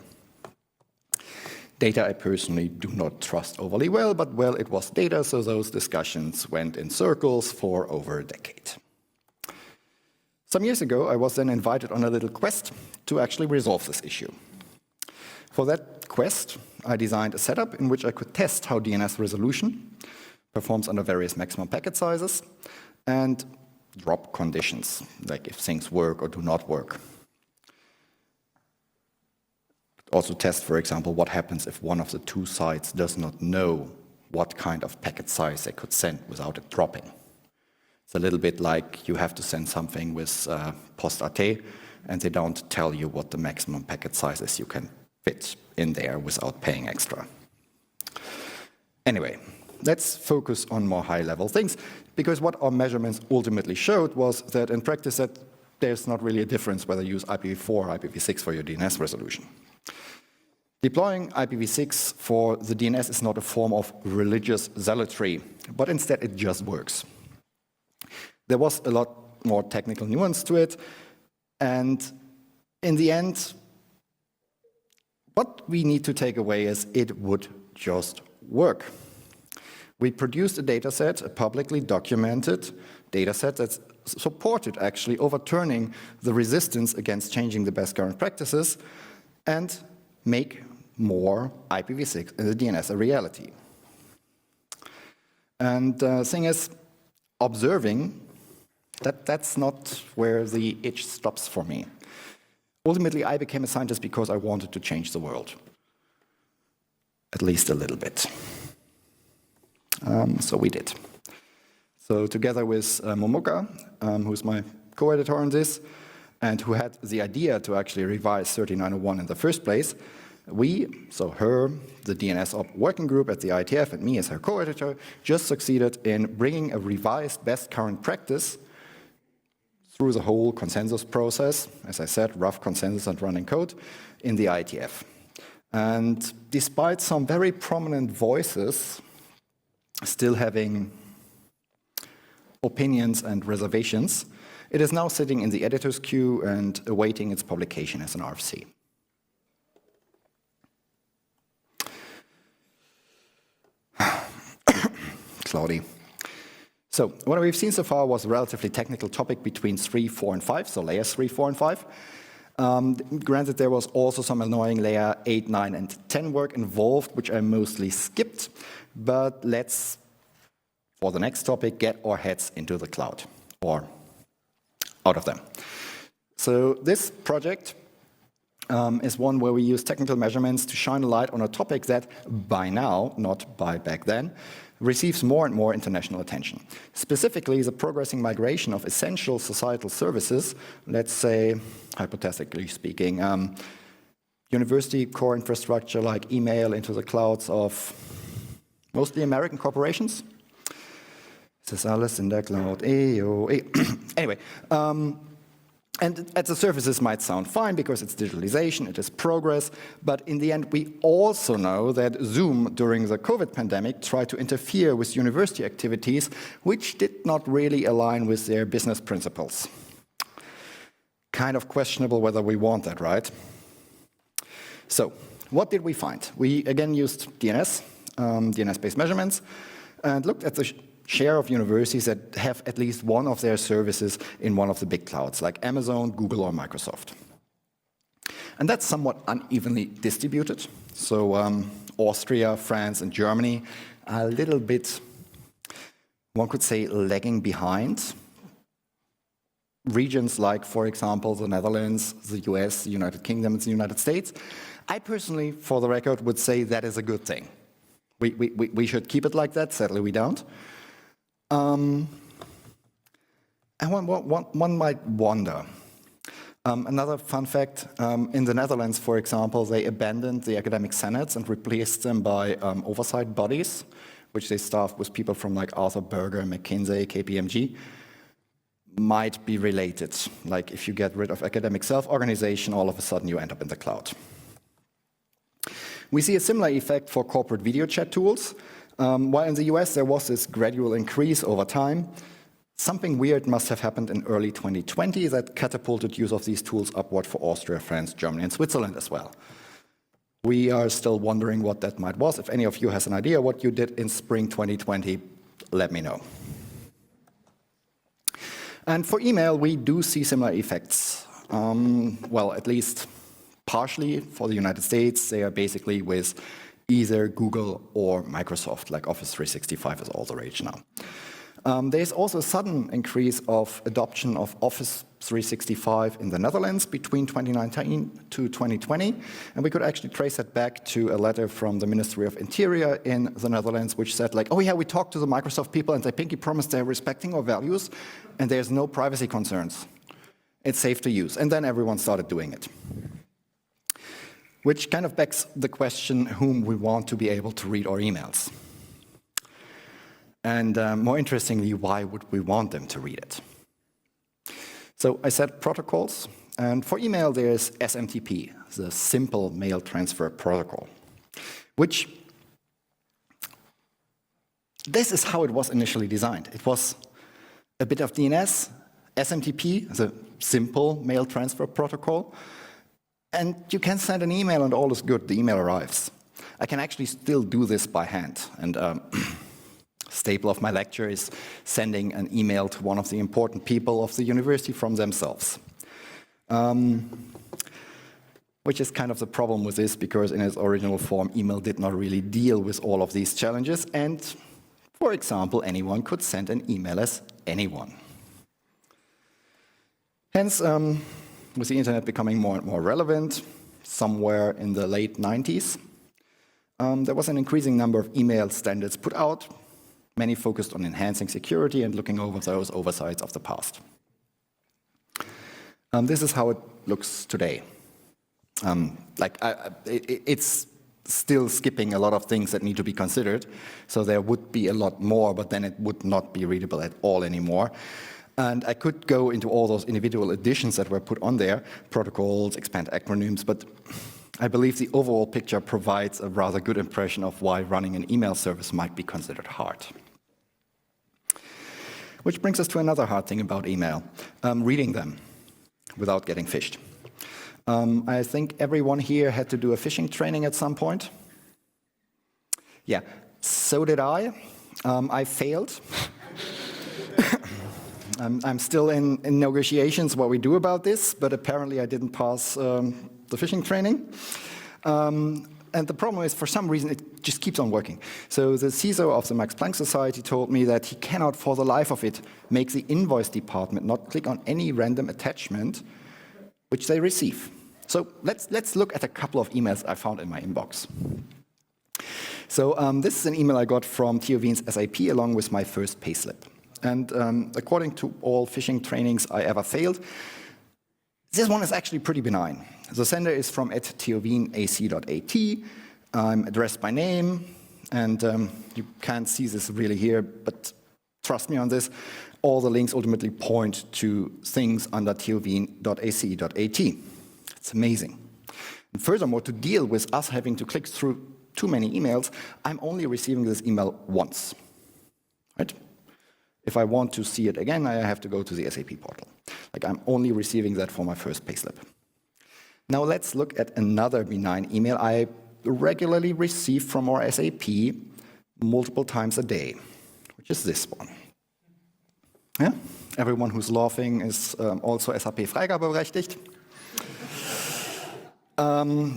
Data I personally do not trust overly well, but well, it was data, so those discussions went in circles for over a decade. Some years ago, I was then invited on a little quest to actually resolve this issue. For that quest, I designed a setup in which I could test how DNS resolution performs under various maximum packet sizes and drop conditions, like if things work or do not work. Also test, for example, what happens if one of the two sides does not know what kind of packet size they could send without it dropping. It's a little bit like you have to send something with post.at and they don't tell you what the maximum packet size is you can fit in there without paying extra. Anyway, let's focus on more high-level things, because what our measurements ultimately showed was that in practice that there's not really a difference whether you use IPv4 or IPv6 for your DNS resolution. Deploying IPv6 for the DNS is not a form of religious zealotry, but instead it just works. There was a lot more technical nuance to it, and in the end, what we need to take away is it would just work. We produced a data set, a publicly documented data set that supported actually overturning the resistance against changing the best current practices and make more IPv6 in the DNS a reality. And the thing is, observing, that's not where the itch stops for me. Ultimately, I became a scientist because I wanted to change the world, at least a little bit. So we did. So together with Momoka, who's my co-editor on this, and who had the idea to actually revise 3901 in the first place, we, so her, the DNSOP working group at the IETF, and me as her co-editor, just succeeded in bringing a revised best current practice through the whole consensus process, as I said, rough consensus and running code, in the IETF. And despite some very prominent voices still having opinions and reservations, it is now sitting in the editor's queue and awaiting its publication as an RFC. Cloudy. So what we've seen so far was a relatively technical topic between 3, 4, and 5, so layers 3, 4, and 5. Granted, there was also some annoying layer 8, 9, and 10 work involved, which I mostly skipped, but let's, for the next topic, get our heads into the cloud, or out of them. So this project is one where we use technical measurements to shine a light on a topic that, by now, not by back then, receives more and more international attention. Specifically, the progressing migration of essential societal services, let's say, hypothetically speaking, university core infrastructure like email into the clouds of mostly American corporations. Das ist alles in der Cloud. Anyway, and at the surface, this might sound fine because it's digitalization, it is progress, but in the end, we also know that Zoom, during the COVID pandemic, tried to interfere with university activities which did not really align with their business principles. Kind of questionable whether we want that, right? So, what did we find? We again used DNS, DNS-based measurements, and looked at the share of universities that have at least one of their services in one of the big clouds, like Amazon, Google, or Microsoft. And that's somewhat unevenly distributed. So Austria, France, and Germany are a little bit, one could say, lagging behind. Regions like, for example, the Netherlands, the US, the United Kingdom, and the United States, I personally, for the record, would say that is a good thing. We should keep it like that, sadly we don't. And one might wonder. Another fun fact, in the Netherlands, for example, they abandoned the academic senates and replaced them by oversight bodies, which they staffed with people from like Arthur Berger, McKinsey, KPMG. Might be related. Like if you get rid of academic self-organization, all of a sudden you end up in the cloud. We see a similar effect for corporate video chat tools. While in the US there was this gradual increase over time, something weird must have happened in early 2020 that catapulted use of these tools upward for Austria, France, Germany, and Switzerland as well. We are still wondering what that might was. If any of you has an idea what you did in spring 2020, let me know. And for email, we do see similar effects. Well, at least partially for the United States, they are basically with either Google or Microsoft, like Office 365 is all the rage now. There's also a sudden increase of adoption of Office 365 in the Netherlands between 2019 to 2020, and we could actually trace that back to a letter from the Ministry of Interior in the Netherlands, which said like, oh yeah, we talked to the Microsoft people and they pinky promised they're respecting our values and there's no privacy concerns. It's safe to use. And then everyone started doing it. Which kind of begs the question whom we want to be able to read our emails. And more interestingly, why would we want them to read it? So I said protocols, and for email there's SMTP, the Simple Mail Transfer Protocol, which this is how it was initially designed. It was a bit of DNS, SMTP, the Simple Mail Transfer Protocol, and you can send an email and all is good, the email arrives. I can actually still do this by hand, and staple of my lecture is sending an email to one of the important people of the university from themselves. Which is kind of the problem with this, because in its original form, email did not really deal with all of these challenges, and, for example, anyone could send an email as anyone. Hence, with the internet becoming more and more relevant, somewhere in the late 90s, there was an increasing number of email standards put out, many focused on enhancing security and looking over those oversights of the past. This is how it looks today. It's still skipping a lot of things that need to be considered, so there would be a lot more, but then it would not be readable at all anymore. And I could go into all those individual additions that were put on there, protocols, expand acronyms, but I believe the overall picture provides a rather good impression of why running an email service might be considered hard. Which brings us to another hard thing about email, reading them without getting phished. I think everyone here had to do a phishing training at some point. Yeah, so did I. I failed. I'm still in negotiations what we do about this, but apparently I didn't pass the phishing training. And the problem is, for some reason, it just keeps on working. So the CISO of the Max Planck Society told me that he cannot, for the life of it, make the invoice department not click on any random attachment which they receive. So let's look at a couple of emails I found in my inbox. So this is an email I got from TU Wien's SAP along with my first payslip. And according to all phishing trainings I ever failed, this one is actually pretty benign. The sender is from @tuwienac.at. I'm addressed by name, and you can't see this really here, but trust me on this, all the links ultimately point to things under tuwien.ac.at. It's amazing. And furthermore, to deal with us having to click through too many emails, I'm only receiving this email once, right? If I want to see it again, I have to go to the SAP portal. Like, I'm only receiving that for my first payslip. Now let's look at another benign email I regularly receive from our SAP multiple times a day, which is this one. Yeah? Everyone who's laughing is also SAP-freigabeberechtigt.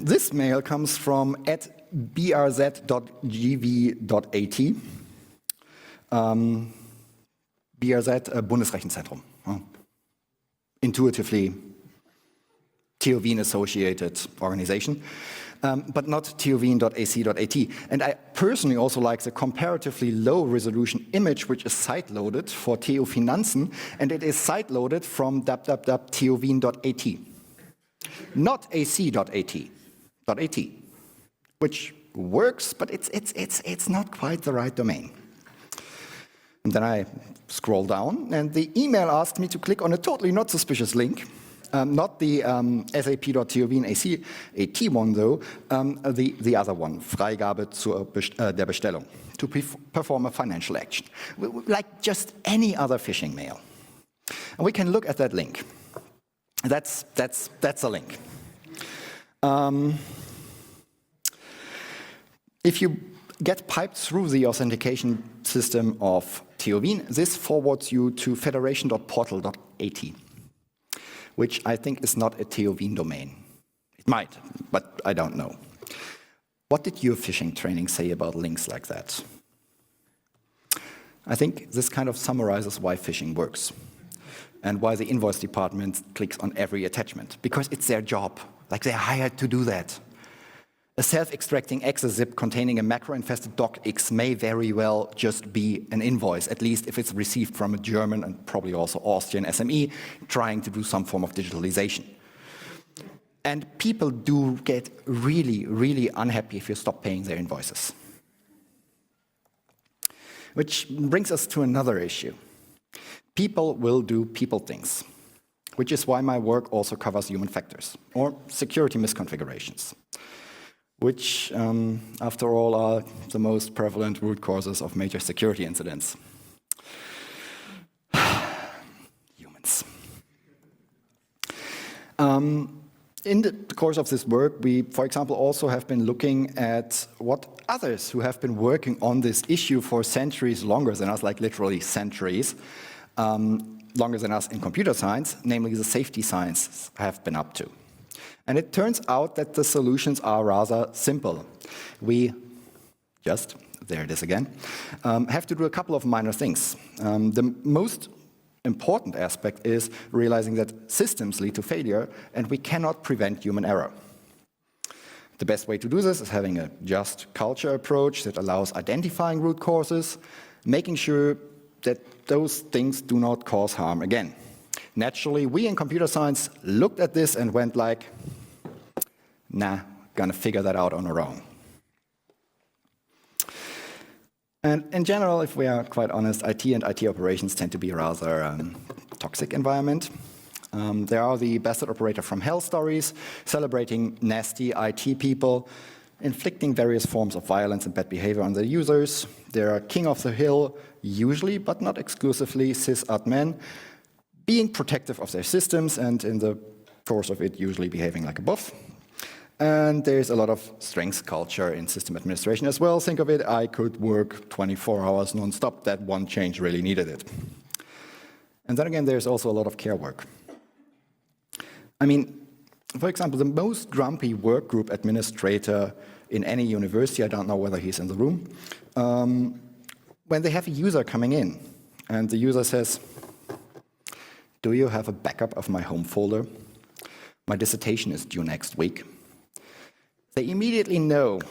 This mail comes from @brz.gv.at. BRZ, Bundesrechenzentrum. Intuitively, TU-Wien-associated organization, but not TU-Wien.ac.at. And I personally also like the comparatively low-resolution image, which is side-loaded for TU Finanzen, and it is side-loaded from www.tu-wien.at. Not ac.at, which works, but it's not quite the right domain. And then I scroll down, and the email asked me to click on a totally not suspicious link, not the sap.tu-wien.ac.at one though, the other one, Freigabe der Bestellung, to perform a financial action, like just any other phishing mail. And we can look at that link. That's a link. If you get piped through the authentication system of TU Wien, this forwards you to federation.portal.at, which I think is not a TU Wien domain. It might, but I don't know. What did your phishing training say about links like that? I think this kind of summarizes why phishing works and why the invoice department clicks on every attachment, because it's their job, like they're hired to do that. A self-extracting Excel zip containing a macro-infested docx may very well just be an invoice, at least if it's received from a German and probably also Austrian SME trying to do some form of digitalization. And people do get really, really unhappy if you stop paying their invoices. Which brings us to another issue. People will do people things, which is why my work also covers human factors, or security misconfigurations, which, after all, are the most prevalent root causes of major security incidents. Humans. In the course of this work, we, for example, also have been looking at what others who have been working on this issue for centuries longer than us, like literally centuries, longer than us in computer science, namely the safety sciences, have been up to. And it turns out that the solutions are rather simple. We just, there it is again, have to do a couple of minor things. The most important aspect is realizing that systems lead to failure and we cannot prevent human error. The best way to do this is having a just culture approach that allows identifying root causes, making sure that those things do not cause harm again. Naturally, we in computer science looked at this and went like, nah, gonna figure that out on our own. And in general, if we are quite honest, IT and IT operations tend to be a rather toxic environment. There are the bastard operator from hell stories, celebrating nasty IT people, inflicting various forms of violence and bad behavior on their users. There are king of the hill, usually, but not exclusively, sysadmin, being protective of their systems and in the course of it usually behaving like a buff. And there's a lot of strengths culture in system administration as well. Think of it, I could work 24 hours non-stop. That one change really needed it. And then again, there's also a lot of care work. I mean, for example, the most grumpy work group administrator in any university, I don't know whether he's in the room, when they have a user coming in and the user says, do you have a backup of my home folder? My dissertation is due next week. They immediately know,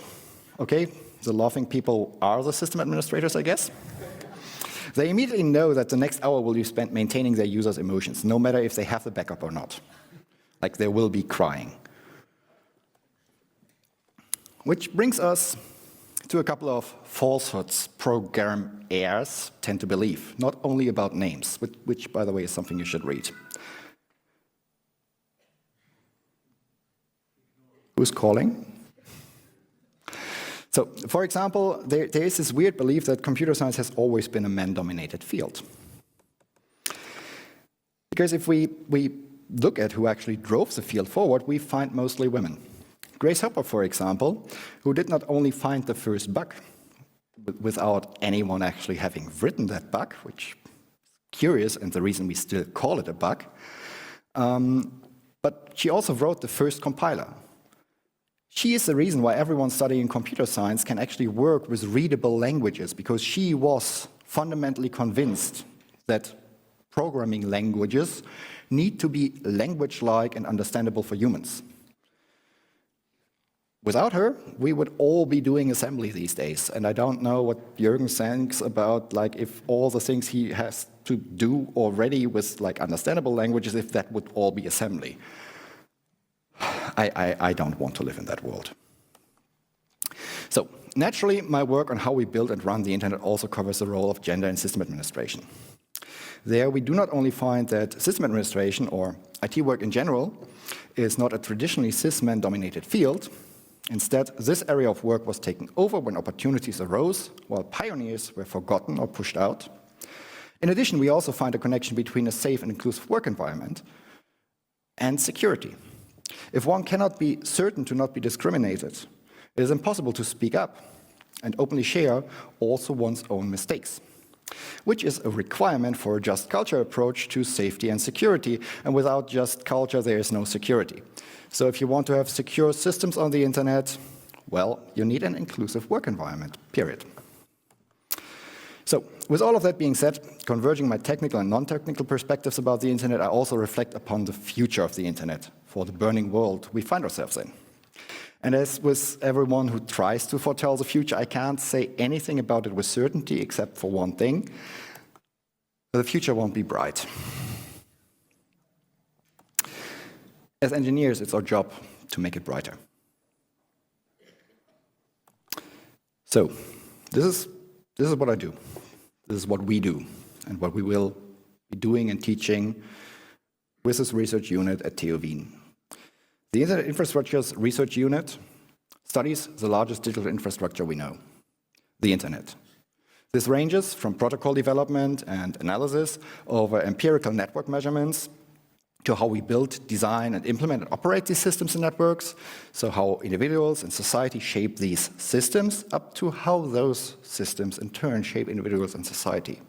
okay, the laughing people are the system administrators, I guess. They immediately know that the next hour will be spent maintaining their users' emotions, no matter if they have the backup or not. Like they will be crying. Which brings us to a couple of falsehoods programmers tend to believe, not only about names, which by the way is something you should read. Who's calling? So, for example, there is this weird belief that computer science has always been a man-dominated field. Because if we look at who actually drove the field forward, we find mostly women. Grace Hopper, for example, who did not only find the first bug without anyone actually having written that bug, which is curious and the reason we still call it a bug, but she also wrote the first compiler. She is the reason why everyone studying computer science can actually work with readable languages, because she was fundamentally convinced that programming languages need to be language-like and understandable for humans. Without her, we would all be doing assembly these days, and I don't know what Jürgen thinks about like if all the things he has to do already with like understandable languages, if that would all be assembly. I don't want to live in that world. So naturally, my work on how we build and run the internet also covers the role of gender in system administration. There we do not only find that system administration, or IT work in general, is not a traditionally cis-men-dominated field. Instead, this area of work was taken over when opportunities arose, while pioneers were forgotten or pushed out. In addition, we also find a connection between a safe and inclusive work environment and security. If one cannot be certain to not be discriminated, it is impossible to speak up and openly share also one's own mistakes, which is a requirement for a just culture approach to safety and security. And without just culture, there is no security. So if you want to have secure systems on the internet, well, you need an inclusive work environment, period. So with all of that being said, converging my technical and non-technical perspectives about the internet, I also reflect upon the future of the internet for the burning world we find ourselves in. And as with everyone who tries to foretell the future, I can't say anything about it with certainty except for one thing: the future won't be bright. As engineers, it's our job to make it brighter. So, this is what I do. This is what we do, and what we will be doing and teaching with this research unit at TU Wien. The Internet Infrastructures Research Unit studies the largest digital infrastructure we know, the Internet. This ranges from protocol development and analysis over empirical network measurements to how we build, design, and implement and operate these systems and networks, so how individuals and society shape these systems, up to how those systems in turn shape individuals and society.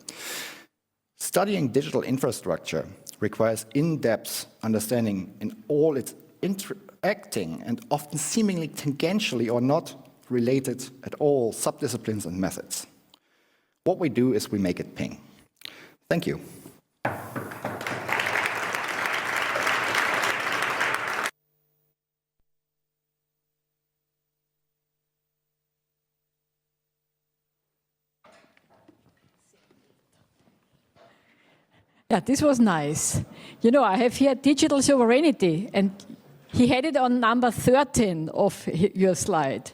Studying digital infrastructure requires in-depth understanding in all its interacting and often seemingly tangentially or not related at all subdisciplines and methods. What we do is we make it ping. Thank you. Yeah, this was nice. You know, I have here digital sovereignty, and he had it on number 13 of your slide.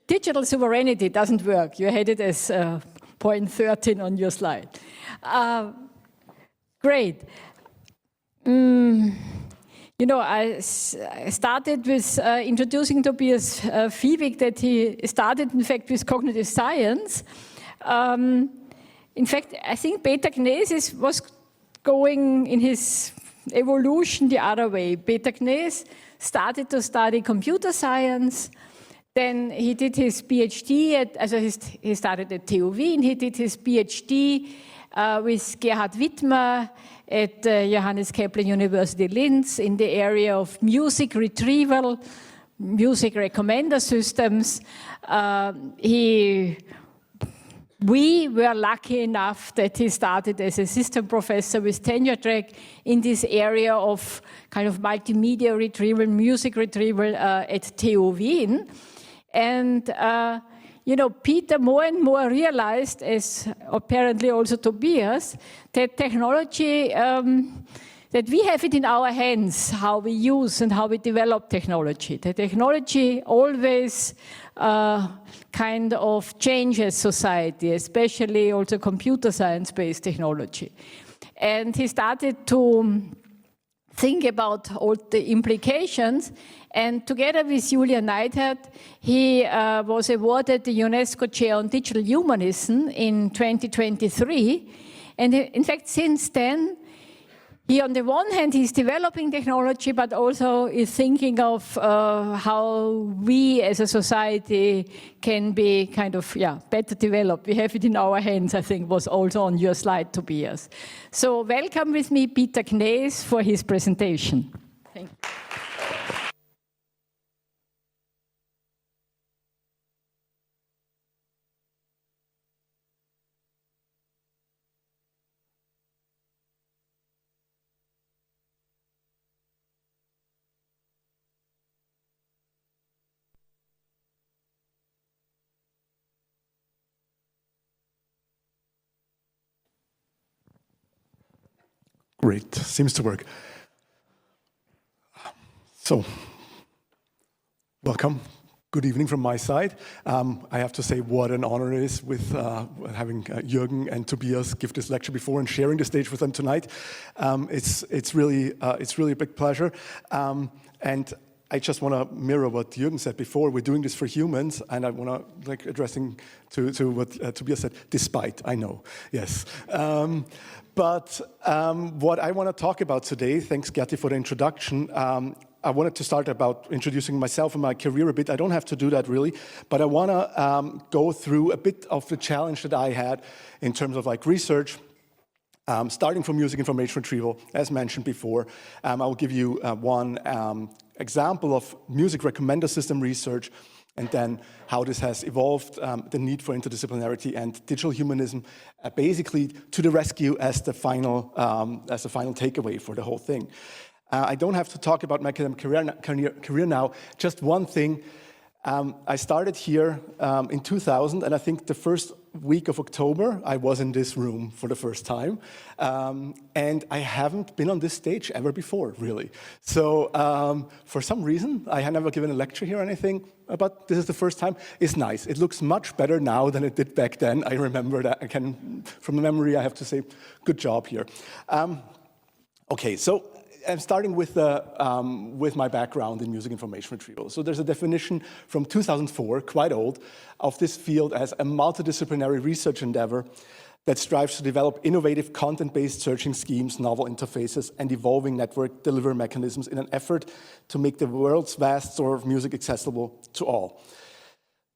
Digital sovereignty doesn't work. You had it as point 13 on your slide. Great. You know, I started with introducing Tobias Fiebig, that he started, in fact, with cognitive science. In fact, I think Peter Knees was going in his evolution the other way. Peter Knees started to study computer science. Then he did his PhD, he started at TU Wien. He did his PhD with Gerhard Wittmer at Johannes Kepler University Linz in the area of music retrieval, music recommender systems. We were lucky enough that he started as assistant professor with tenure track in this area of kind of multimedia retrieval, music retrieval at TU Wien. And, you know, Peter more and more realized, as apparently also Tobias, that technology, that we have it in our hands, how we use and how we develop technology. The technology always kind of changes society, especially also computer science-based technology. And he started to think about all the implications, and together with Julia Neidhardt, he was awarded the UNESCO Chair on Digital Humanism in 2023. And in fact, since then, He, on the one hand, he's developing technology, but also is thinking of how we as a society can be kind of, better developed. We have it in our hands, I think, was also on your slide, Tobias. So welcome with me, Peter Knees, for his presentation. Thank you. Great, seems to work. So, welcome. Good evening from my side. I have to say what an honor it is with having Jürgen and Tobias give this lecture before and sharing the stage with them tonight. It's really a big pleasure. And I just want to mirror what Jürgen said before. We're doing this for humans, and I want to, like, addressing to what Tobias said, despite, I know, yes. But what I want to talk about today, thanks Gerti for the introduction, I wanted to start about introducing myself and my career a bit. I don't have to do that really, but I want to go through a bit of the challenge that I had in terms of like research, starting from music information retrieval, as mentioned before. I will give you one example of music recommender system research, and then how this has evolved, the need for interdisciplinarity and digital humanism, basically to the rescue as the final takeaway for the whole thing. I don't have to talk about my academic career now. Just one thing. I started here in 2000, and I think the first week of October, I was in this room for the first time. And I haven't been on this stage ever before, really. So for some reason, I had never given a lecture here or anything, but this is the first time. It's nice. It looks much better now than it did back then. I remember that. From memory, I have to say, good job here. Okay, so I'm starting with my background in music information retrieval. So there's a definition from 2004, quite old, of this field as a multidisciplinary research endeavor that strives to develop innovative content-based searching schemes, novel interfaces, and evolving network delivery mechanisms in an effort to make the world's vast store of music accessible to all.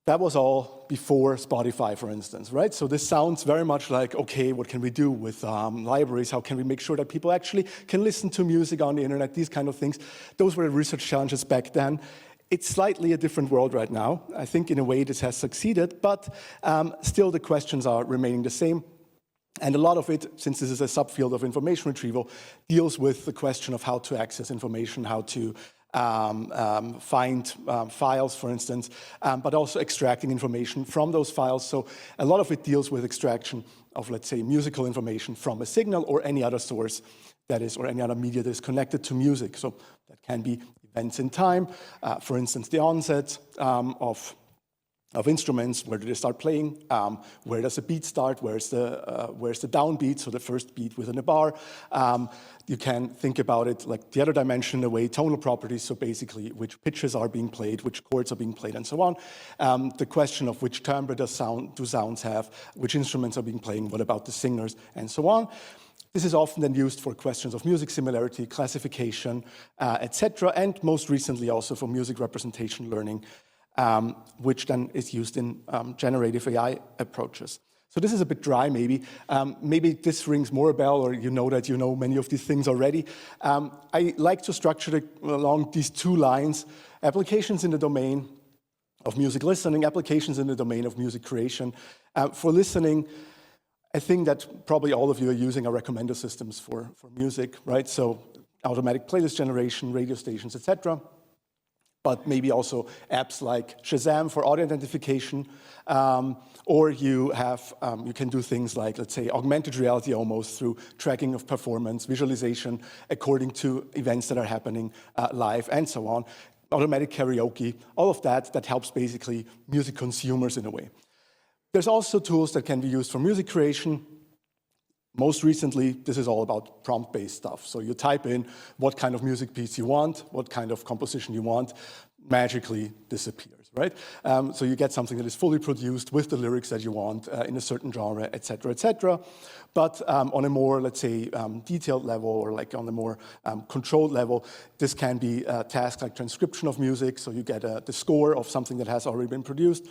That was all before Spotify, for instance, right? So this sounds very much like, okay, what can we do with libraries? How can we make sure that people actually can listen to music on the internet, these kind of things? Those were the research challenges back then. It's slightly a different world right now. I think in a way this has succeeded, but still the questions are remaining the same. And a lot of it, since this is a subfield of information retrieval, deals with the question of how to access information, how to find files, for instance, but also extracting information from those files. So a lot of it deals with extraction of, let's say, musical information from a signal or any other source that is, or any other media that is connected to music. So that can be events in time, for instance, the onset of instruments. Where do they start playing? Where does the beat start? Where's the downbeat, so the first beat within a bar? You can think about it like the other dimension in a way, tonal properties, so basically which pitches are being played, which chords are being played, and so on. The question of which timbre do sounds have, which instruments are being played, what about the singers, and so on. This is often then used for questions of music similarity, classification, etc., and most recently also for music representation learning, which then is used in generative AI approaches. So this is a bit dry, maybe. Maybe this rings more a bell, or you know that you know many of these things already. I like to structure it along these two lines: applications in the domain of music listening, applications in the domain of music creation. For listening, I think that probably all of you are using our recommender systems for music, right? So automatic playlist generation, radio stations, etc. But maybe also apps like Shazam for audio identification, or you can do things like, let's say, augmented reality almost through tracking of performance, visualization according to events that are happening live, and so on. Automatic karaoke, all of that helps basically music consumers in a way. There's also tools that can be used for music creation. Most recently, this is all about prompt-based stuff. So you type in what kind of music piece you want, what kind of composition you want, magically disappears, right? So you get something that is fully produced with the lyrics that you want in a certain genre, et cetera, et cetera. But on a more, let's say, detailed level, or like on a more controlled level, this can be tasks like transcription of music. So you get the score of something that has already been produced.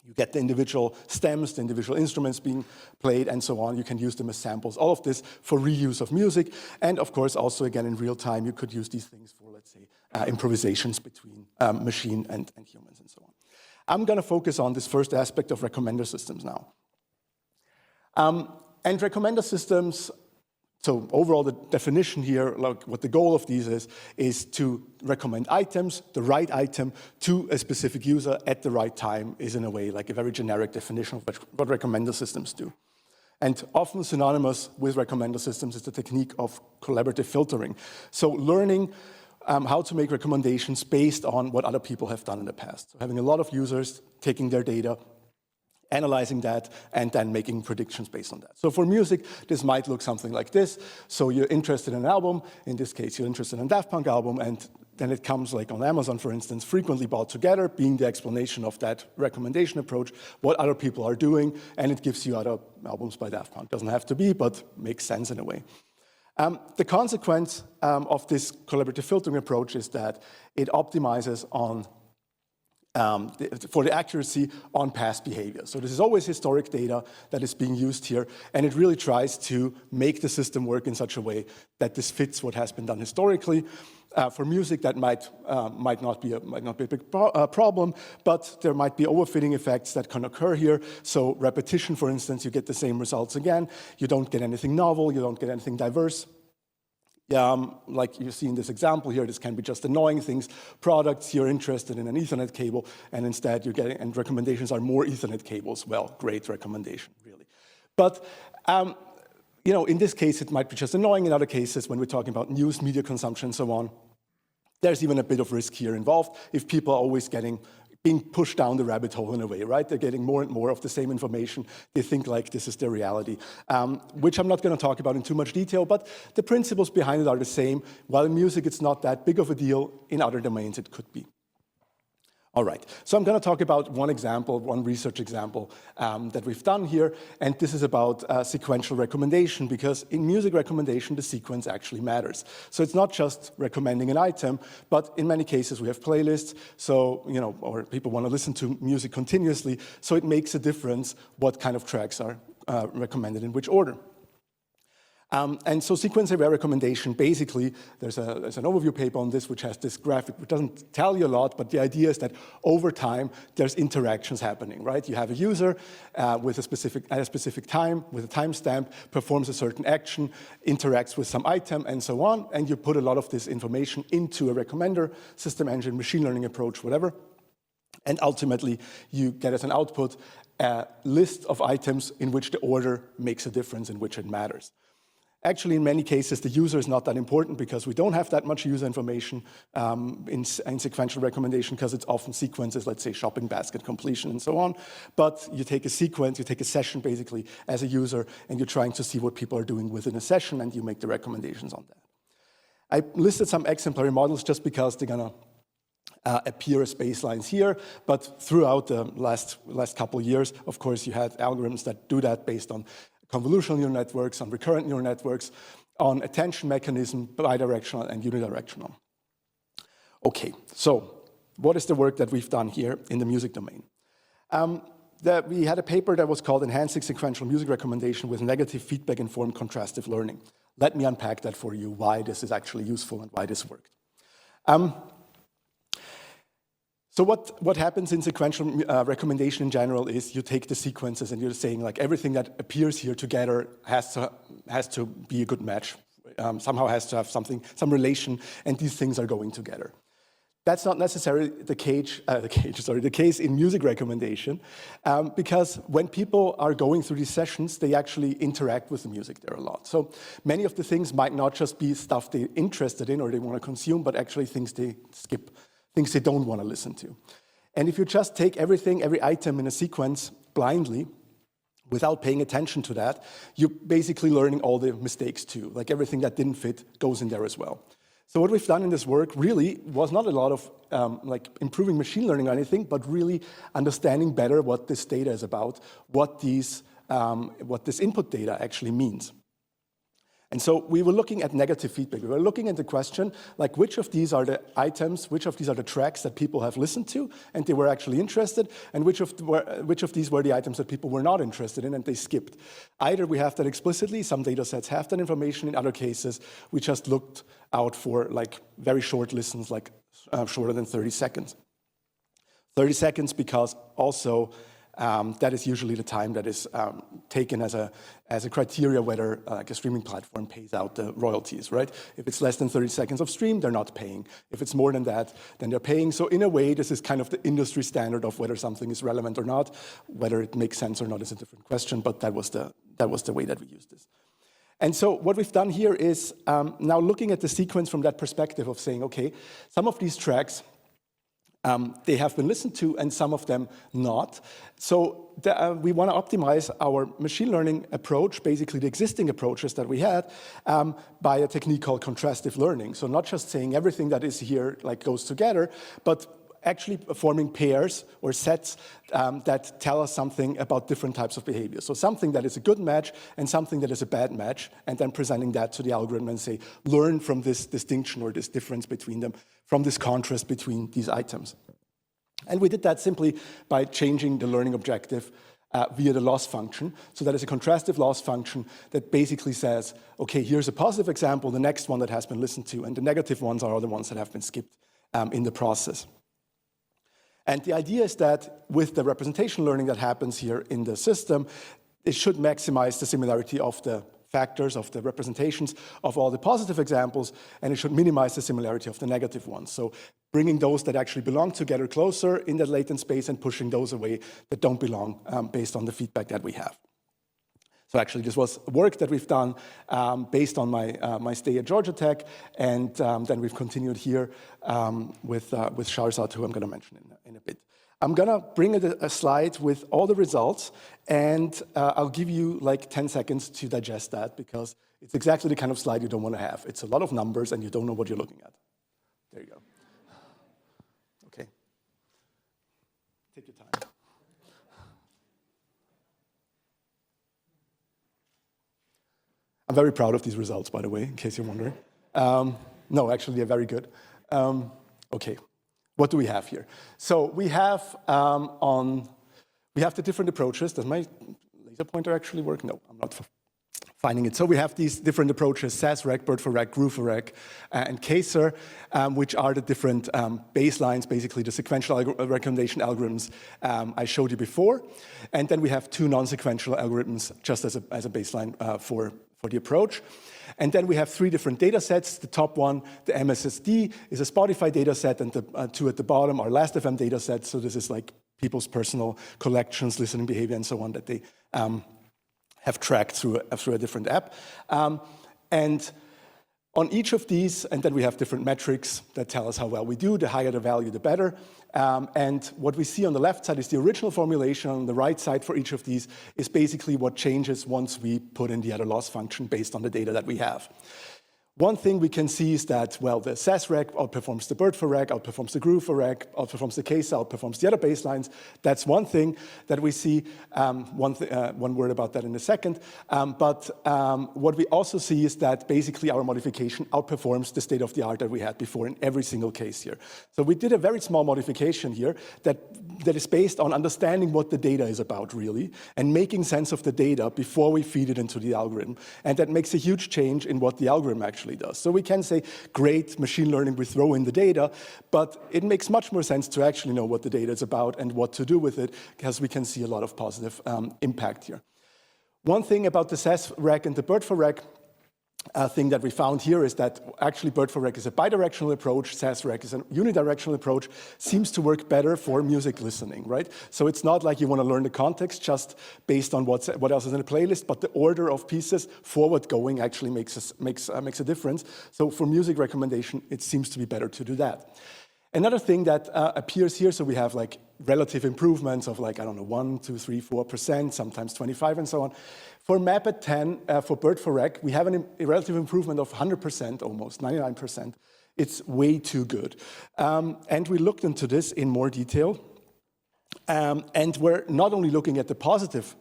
You get the individual stems, the individual instruments being played, and so on. You can use them as samples. All of this for reuse of music. And of course, also, again, in real time, you could use these things for, let's say, improvisations between machine and humans, and so on. I'm going to focus on this first aspect of recommender systems now. And recommender systems, so overall the definition here, like what the goal of these is to recommend items, the right item, to a specific user at the right time, is in a way like a very generic definition of what recommender systems do. And often synonymous with recommender systems is the technique of collaborative filtering. So learning how to make recommendations based on what other people have done in the past. So having a lot of users taking their data, analyzing that, and then making predictions based on that. So for music, this might look something like this. So you're interested in an album. In this case, you're interested in a Daft Punk album, and then it comes, like on Amazon, for instance, frequently bought together, being the explanation of that recommendation approach, what other people are doing, and it gives you other albums by Daft Punk. Doesn't have to be, but makes sense in a way. The consequence of this collaborative filtering approach is that it optimizes on for the accuracy on past behavior. So this is always historic data that is being used here, and it really tries to make the system work in such a way that this fits what has been done historically. For music, that might not be a big problem, but there might be overfitting effects that can occur here. So repetition, for instance, you get the same results again. You don't get anything novel. You don't get anything diverse. Like you see in this example here, this can be just annoying things. Products, you're interested in an Ethernet cable, and instead you're getting, and recommendations are more Ethernet cables. Well, great recommendation, really. But you know, in this case, it might be just annoying. In other cases, when we're talking about news, media consumption, and so on, there's even a bit of risk here involved. If people are always being pushed down the rabbit hole in a way, right? They're getting more and more of the same information. They think like this is their reality, which I'm not going to talk about in too much detail, but the principles behind it are the same. While in music it's not that big of a deal, in other domains it could be. All right, so I'm going to talk about one example, one research example that we've done here, and this is about sequential recommendation, because in music recommendation, the sequence actually matters. So it's not just recommending an item, but in many cases we have playlists, so, you know, or people want to listen to music continuously, so it makes a difference what kind of tracks are recommended in which order. And so sequence-aware recommendation, basically, there's an overview paper on this which has this graphic, which doesn't tell you a lot, but the idea is that over time, there's interactions happening, right? You have a user with at a specific time, with a timestamp, performs a certain action, interacts with some item, and so on, and you put a lot of this information into a recommender, system engine, machine learning approach, whatever, and ultimately, you get as an output a list of items in which the order makes a difference, in which it matters. Actually, in many cases, the user is not that important because we don't have that much user information in sequential recommendation, because it's often sequences, let's say shopping basket completion and so on. But you take a sequence, you take a session basically as a user, and you're trying to see what people are doing within a session, and you make the recommendations on that. I listed some exemplary models just because they're going to appear as baselines here, but throughout the last couple of years, of course, you had algorithms that do that based on convolutional neural networks, on recurrent neural networks, on attention mechanism, bidirectional and unidirectional. Okay, so what is the work that we've done here in the music domain? We had a paper that was called Enhancing Sequential Music Recommendation with Negative Feedback-Informed Contrastive Learning. Let me unpack that for you, why this is actually useful and why this worked. So what happens in sequential recommendation in general is you take the sequences and you're saying like everything that appears here together has to be a good match, somehow has to have some relation, and these things are going together. That's not necessarily the case in music recommendation, because when people are going through these sessions, they actually interact with the music there a lot. So many of the things might not just be stuff they're interested in or they want to consume, but actually things they skip, things they don't want to listen to. And if you just take every item in a sequence blindly, without paying attention to that, you're basically learning all the mistakes too. Like everything that didn't fit goes in there as well. So what we've done in this work really was not a lot of like improving machine learning or anything, but really understanding better what this data is about, what this input data actually means. And so we were looking at negative feedback. We were looking at the question, like which of these are the items, which of these are the tracks that people have listened to and they were actually interested, and which of these were the items that people were not interested in and they skipped. Either we have that explicitly, some data sets have that information, in other cases we just looked out for like very short listens, like shorter than 30 seconds. 30 seconds because also that is usually the time that is taken as a criteria whether like a streaming platform pays out the royalties, right? If it's less than 30 seconds of stream, they're not paying. If it's more than that, then they're paying. So in a way, this is kind of the industry standard of whether something is relevant or not. Whether it makes sense or not is a different question, but that was the way that we used this. And so what we've done here is now looking at the sequence from that perspective of saying, okay, some of these tracks, they have been listened to and some of them not. So we want to optimize our machine learning approach, basically the existing approaches that we had, by a technique called contrastive learning. So not just saying everything that is here like goes together, but actually forming pairs or sets that tell us something about different types of behavior. So something that is a good match and something that is a bad match, and then presenting that to the algorithm and say, learn from this distinction or this difference between them, from this contrast between these items. And we did that simply by changing the learning objective via the loss function. So that is a contrastive loss function that basically says, okay, here's a positive example, the next one that has been listened to, and the negative ones are the ones that have been skipped in the process. And the idea is that with the representation learning that happens here in the system, it should maximize the similarity of the factors, of the representations of all the positive examples, and it should minimize the similarity of the negative ones. So bringing those that actually belong together closer in that latent space and pushing those away that don't belong based on the feedback that we have. So actually, this was work that we've done based on my stay at Georgia Tech, and then we've continued here with Shahrzad, who I'm going to mention in a bit. I'm going to bring a slide with all the results, and I'll give you like 10 seconds to digest that, because it's exactly the kind of slide you don't want to have. It's a lot of numbers, and you don't know what you're looking at. There you go. Okay. Take your time. I'm very proud of these results, by the way, in case you're wondering. No, actually, they're very good. Okay, what do we have here? So we have the different approaches. Does my laser pointer actually work? No, I'm not finding it. So we have these different approaches: SAS-REC, BERT4REC, GROove4REC, and KSER, which are the different baselines, basically the sequential recommendation algorithms I showed you before. And then we have two non-sequential algorithms just as a baseline for the approach. And then we have three different data sets. The top one, the MSSD, is a Spotify data set, and the two at the bottom are Last.fm data sets. So this is like people's personal collections, listening behavior, and so on that they have tracked through a different app. And on each of these, and then we have different metrics that tell us how well we do. The higher the value, the better. And what we see on the left side is the original formulation. On the right side for each of these is basically what changes once we put in the other loss function based on the data that we have. One thing we can see is that, well, the SAS-REC outperforms the BERT4REC, outperforms the GROove4REC, outperforms the KSER, outperforms the other baselines. That's one thing that we see. One word about that in a second. But what we also see is that basically our modification outperforms the state of the art that we had before in every single case here. So we did a very small modification here that is based on understanding what the data is about, really, and making sense of the data before we feed it into the algorithm. And that makes a huge change in what the algorithm actually does. So we can say, great, machine learning, we throw in the data, but it makes much more sense to actually know what the data is about and what to do with it, because we can see a lot of positive impact here. One thing about the SAS-REC and the BERT4REC thing that we found here is that actually BERT4REC is a bidirectional approach, SAS-REC is a unidirectional approach, seems to work better for music listening, right? So it's not like you want to learn the context just based on what else is in a playlist, but the order of pieces forward going actually makes a difference. So for music recommendation, it seems to be better to do that. Another thing that appears here, so we have like relative improvements of like, I don't know, 1, 2, 3, 4%, sometimes 25 and so on. For map at 10, for BERT4REC, we have a relative improvement of 100%, almost 99%. It's way too good. And we looked into this in more detail. And we're not only looking at the positive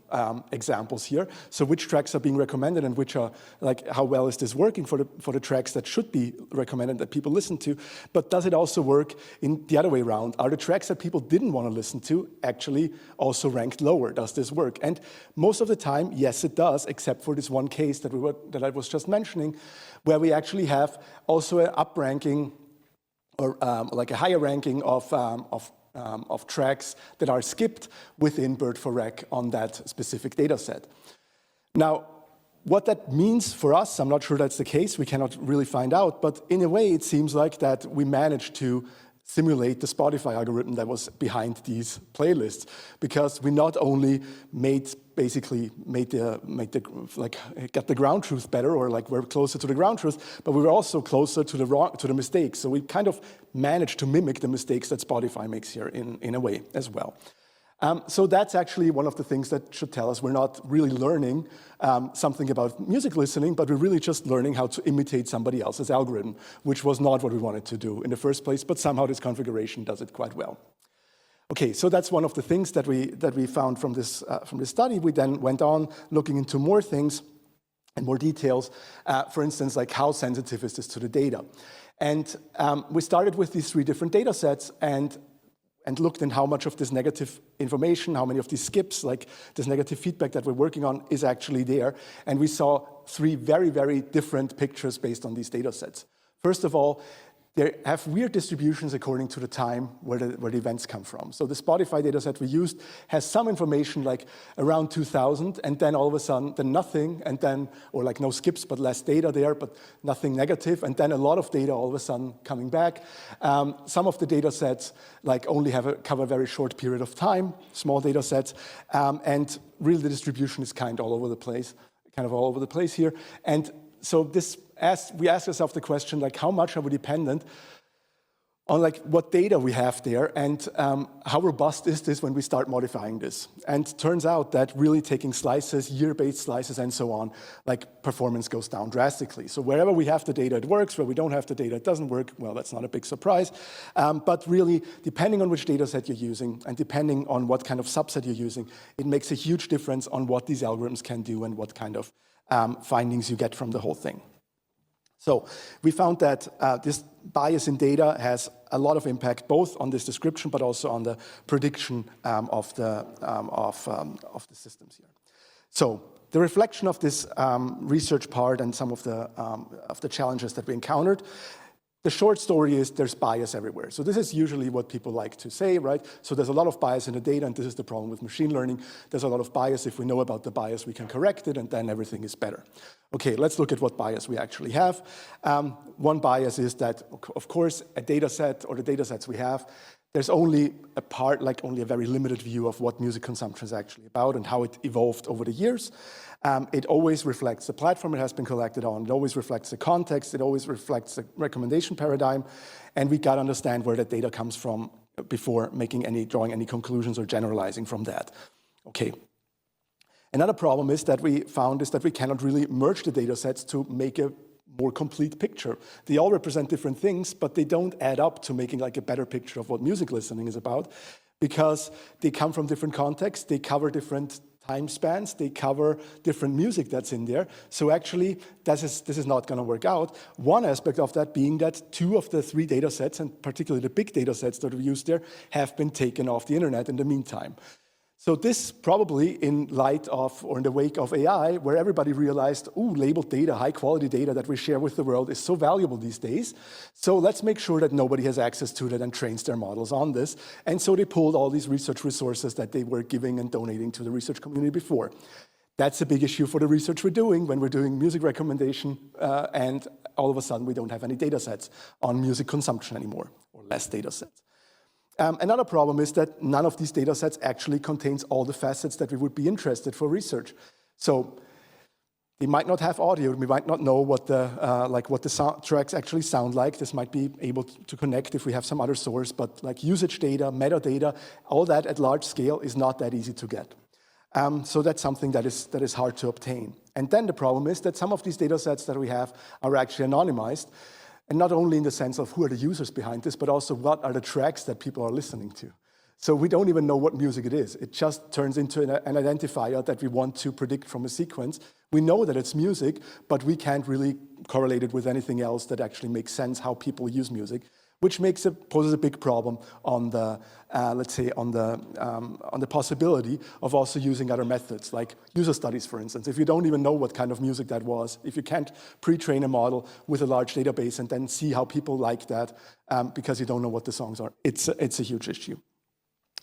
examples here, so which tracks are being recommended and which are, like, how well is this working for the tracks that should be recommended that people listen to, but does it also work in the other way around? Are the tracks that people didn't want to listen to actually also ranked lower? Does this work? And most of the time, yes, it does, except for this one case that I was just mentioning, where we actually have also an up-ranking or like a higher ranking of tracks that are skipped within BERT4REC on that specific data set. Now, what that means for us, I'm not sure that's the case, we cannot really find out, but in a way it seems like that we managed to simulate the Spotify algorithm that was behind these playlists, because we not only got the ground truth better, or like we're closer to the ground truth, but we were also closer to the mistakes. So we kind of managed to mimic the mistakes that Spotify makes here in a way as well. So that's actually one of the things that should tell us we're not really learning something about music listening, but we're really just learning how to imitate somebody else's algorithm, which was not what we wanted to do in the first place, but somehow this configuration does it quite well. Okay, so that's one of the things that we found from this study. We then went on looking into more things and more details. For instance, like how sensitive is this to the data? And we started with these 3 different data sets and looked at how much of this negative information, how many of these skips, like this negative feedback that we're working on, is actually there. And we saw 3 very, very different pictures based on these data sets. First of all, they have weird distributions according to the time where the events come from. So the Spotify data set we used has some information like around 2000, and then all of a sudden, then nothing, and then, or like no skips, but less data there, but nothing negative, and then a lot of data all of a sudden coming back. Some of the data sets like only cover a very short period of time, small data sets, and really the distribution is kind of all over the place here. And so we ask ourselves the question, like, how much are we dependent on like what data we have there, and how robust is this when we start modifying this? And turns out that really taking slices, year-based slices and so on, like performance goes down drastically. So wherever we have the data, it works. Where we don't have the data, it doesn't work. Well, that's not a big surprise. But really, depending on which data set you're using and depending on what kind of subset you're using, it makes a huge difference on what these algorithms can do and what kind of findings you get from the whole thing. So we found that this bias in data has a lot of impact both on this description but also on the prediction of the systems here. So the reflection of this research part and some of the challenges that we encountered. The short story is there's bias everywhere. So this is usually what people like to say, right? So there's a lot of bias in the data, and this is the problem with machine learning. There's a lot of bias. If we know about the bias, we can correct it, and then everything is better. Okay, let's look at what bias we actually have. One bias is that, of course, a data set or the data sets we have, there's only a part, like only a very limited view of what music consumption is actually about and how it evolved over the years. It always reflects the platform it has been collected on. It always reflects the context. It always reflects the recommendation paradigm. And we got to understand where that data comes from before drawing any conclusions or generalizing from that. Okay. Another problem is that we found is that we cannot really merge the data sets to make a more complete picture. They all represent different things, but they don't add up to making like a better picture of what music listening is about, because they come from different contexts, they cover different time spans, they cover different music that's in there. So actually, this is not going to work out. One aspect of that being that 2 of the 3 data sets, and particularly the big data sets that we used there, have been taken off the internet in the meantime. So this probably in light of, or in the wake of AI, where everybody realized, ooh, labeled data, high quality data that we share with the world is so valuable these days. So let's make sure that nobody has access to that and trains their models on this. And so they pulled all these research resources that they were giving and donating to the research community before. That's a big issue for the research we're doing when we're doing music recommendation, and all of a sudden we don't have any data sets on music consumption anymore, or less data sets. Another problem is that none of these data sets actually contains all the facets that we would be interested for research. So They might not have audio. We might not know what the tracks actually sound like. This might be able to connect if we have some other source, but like usage data, metadata, all that at large scale is not that easy to get. So that's something that is hard to obtain. And then the problem is that some of these data sets that we have are actually anonymized, and not only in the sense of who are the users behind this, but also what are the tracks that people are listening to. So we don't even know what music it is. It just turns into an identifier that we want to predict from a sequence. We know that it's music, but we can't really correlate it with anything else that actually makes sense how people use music, which poses a big problem on the, let's say, on the possibility of also using other methods, like user studies, for instance. If you don't even know what kind of music that was, if you can't pre-train a model with a large database and then see how people like that because you don't know what the songs are, it's a huge issue.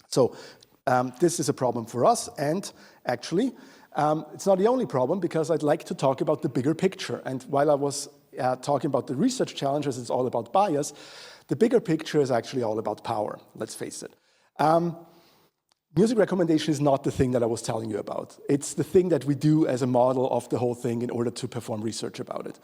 So this is a problem for us, and actually, it's not the only problem, because I'd like to talk about the bigger picture. And while I was talking about the research challenges, it's all about bias, the bigger picture is actually all about power, let's face it. Music recommendation is not the thing that I was telling you about. It's the thing that we do as a model of the whole thing in order to perform research about it.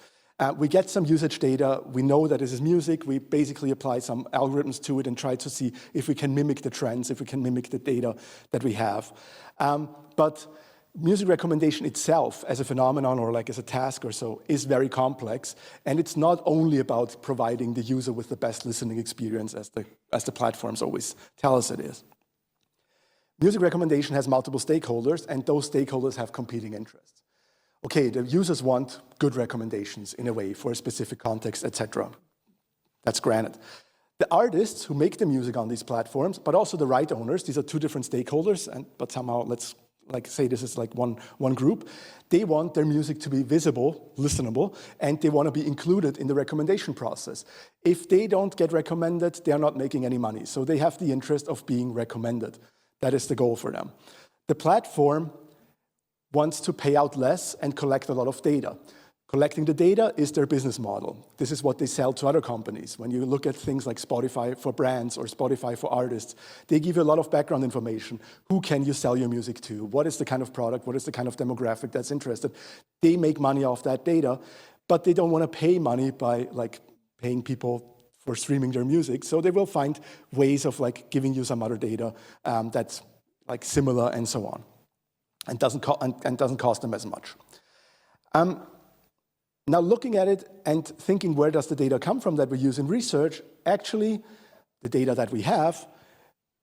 We get some usage data, we know that this is music, we basically apply some algorithms to it and try to see if we can mimic the trends, if we can mimic the data that we have. But music recommendation itself as a phenomenon or like as a task or so is very complex, and it's not only about providing the user with the best listening experience as the platforms always tell us it is. Music recommendation has multiple stakeholders, and those stakeholders have competing interests. Okay, the users want good recommendations in a way for a specific context, etc. That's granted. The artists who make the music on these platforms, but also the right owners, these are two different stakeholders, but somehow let's say this is like one group. They want their music to be visible, listenable, and they want to be included in the recommendation process. If they don't get recommended, they're not making any money. So they have the interest of being recommended. That is the goal for them. The platform wants to pay out less and collect a lot of data. Collecting the data is their business model. This is what they sell to other companies. When you look at things like Spotify for brands or Spotify for artists, they give you a lot of background information. Who can you sell your music to? What is the kind of product? What is the kind of demographic that's interested? They make money off that data, but they don't want to pay money by like paying people for streaming their music. So they will find ways of like giving you some other data that's like similar and so on. And doesn't cost them as much. Now looking at it and thinking where does the data come from that we use in research, actually the data that we have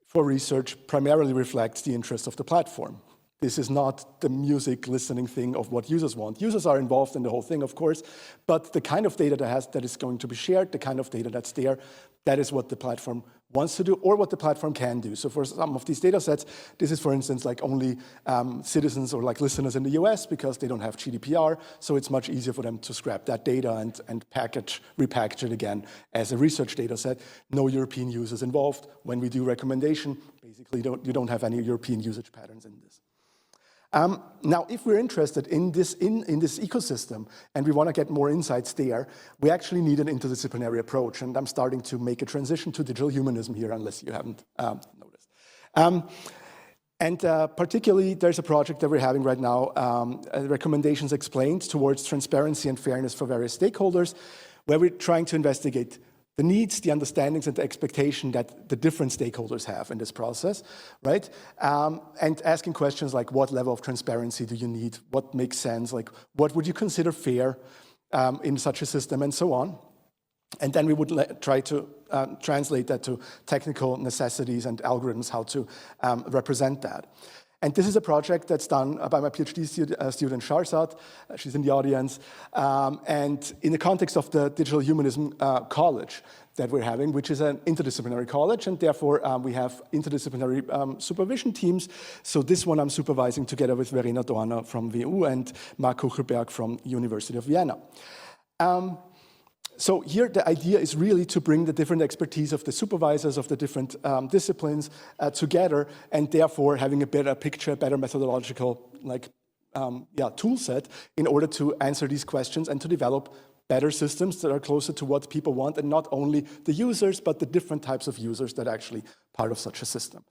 for research primarily reflects the interest of the platform. This is not the music listening thing of what users want. Users are involved in the whole thing, of course, but the kind of data that is going to be shared, the kind of data that's there, that is what the platform wants to do or what the platform can do. So for some of these data sets, this is, for instance, like only citizens or like listeners in the US because they don't have GDPR, so it's much easier for them to scrap that data and repackage it again as a research data set. No European users involved. When we do recommendation, basically you don't have any European usage patterns in this. Now, if we're interested in this ecosystem and we want to get more insights there, we actually need an interdisciplinary approach. And I'm starting to make a transition to digital humanism here, unless you haven't noticed. Particularly, there's a project that we're having right now, Recommendations Explained towards transparency and fairness for various stakeholders, where we're trying to investigate the needs, the understandings, and the expectation that the different stakeholders have in this process, right? And asking questions like, what level of transparency do you need? What makes sense? Like, what would you consider fair in such a system, and so on? And then we would try to translate that to technical necessities and algorithms, how to represent that. And this is a project that's done by my PhD student, Sharzad. She's in the audience. And in the context of the Digital Humanism College that we're having, which is an interdisciplinary college, and therefore we have interdisciplinary supervision teams. So this one I'm supervising together with Verena Dorner from WU and Mark Kuchelberg from University of Vienna. So here the idea is really to bring the different expertise of the supervisors of the different disciplines together, and therefore having a better picture, a better methodological tool set in order to answer these questions and to develop better systems that are closer to what people want, and not only the users, but the different types of users that are actually part of such a system.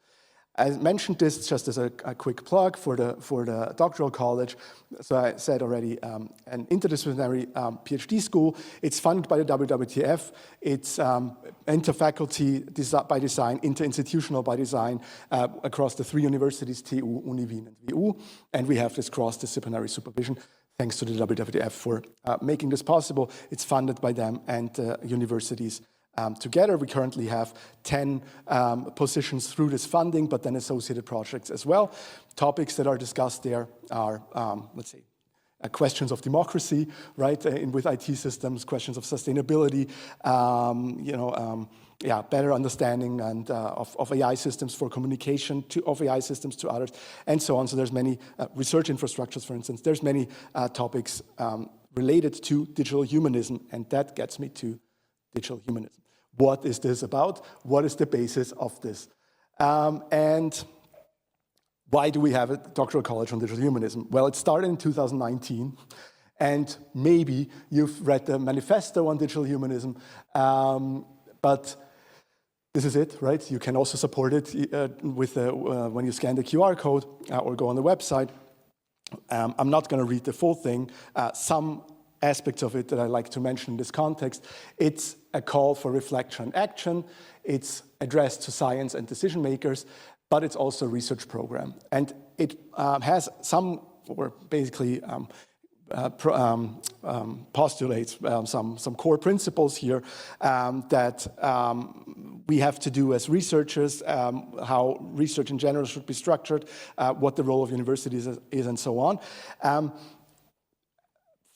I mentioned this just as a quick plug for the doctoral college. So I said already, an interdisciplinary PhD school. It's funded by the WWTF. It's inter-faculty by design, inter-institutional by design across the 3 universities, TU, Uni Wien, and WU. And we have this cross-disciplinary supervision. Thanks to the WWTF for making this possible. It's funded by them and universities together. We currently have 10 positions through this funding, but then associated projects as well. Topics that are discussed there are, let's say, questions of democracy, right, with IT systems, questions of sustainability, better understanding and of AI systems for communication of AI systems to others, and so on. So there's many research infrastructures, for instance. There's many topics related to digital humanism, and that gets me to digital humanism. What is this about? What is the basis of this? And why do we have a doctoral college on digital humanism? Well, it started in 2019, and maybe you've read the manifesto on digital humanism, but this is it, right? You can also support it with when you scan the QR code or go on the website. I'm not going to read the full thing. Some aspects of it that I like to mention in this context. It's a call for reflection and action. It's addressed to science and decision makers, but it's also a research program. And it has some, or basically postulates some core principles here that we have to do as researchers, how research in general should be structured, what the role of universities is, and so on.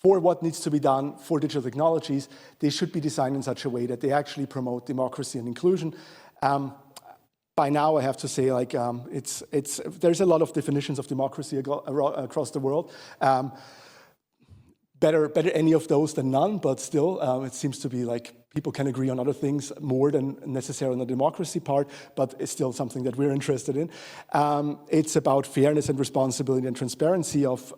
For what needs to be done for digital technologies, they should be designed in such a way that they actually promote democracy and inclusion. By now, I have to say, like, there's a lot of definitions of democracy across the world. Better any of those than none, but still, it seems to be like people can agree on other things more than necessarily on the democracy part, but it's still something that we're interested in. It's about fairness and responsibility and transparency of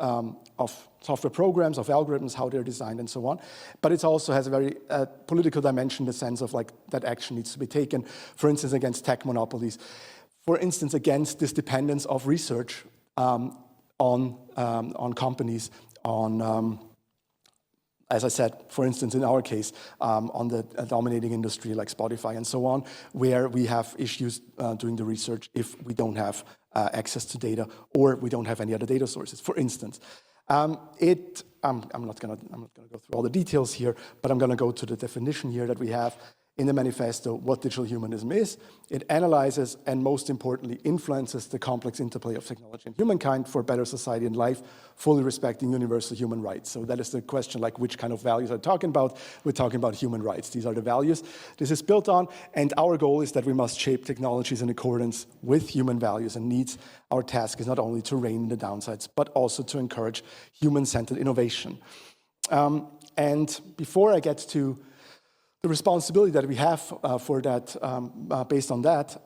software programs, of algorithms, how they're designed, and so on. But it also has a very political dimension in the sense of like that action needs to be taken, for instance, against tech monopolies, for instance, against this dependence of research on companies, on as I said, for instance, in our case, on the dominating industry like Spotify and so on, where we have issues doing the research if we don't have access to data or we don't have any other data sources, for instance. I'm not going to go through all the details here, but I'm going to go to the definition here that we have in the manifesto, what digital humanism is. It analyzes and, most importantly, influences the complex interplay of technology and humankind for a better society and life, fully respecting universal human rights. So that is the question, like, which kind of values are we talking about? We're talking about human rights. These are the values this is built on, and our goal is that we must shape technologies in accordance with human values and needs. Our task is not only to rein in the downsides, but also to encourage human-centered innovation. And before I get to the responsibility that we have for that, based on that,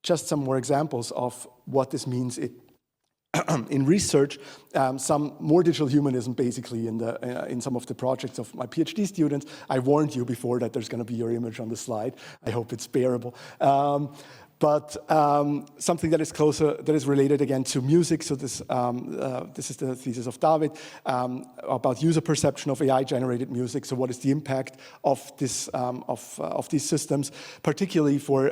just some more examples of what this means in research. Some more digital humanism, basically, in some of the projects of my PhD students. I warned you before that there's going to be your image on the slide. I hope it's bearable. But something that is closer, that is related again to music. So this is the thesis of David about user perception of AI-generated music. So what is the impact of this of these systems, particularly for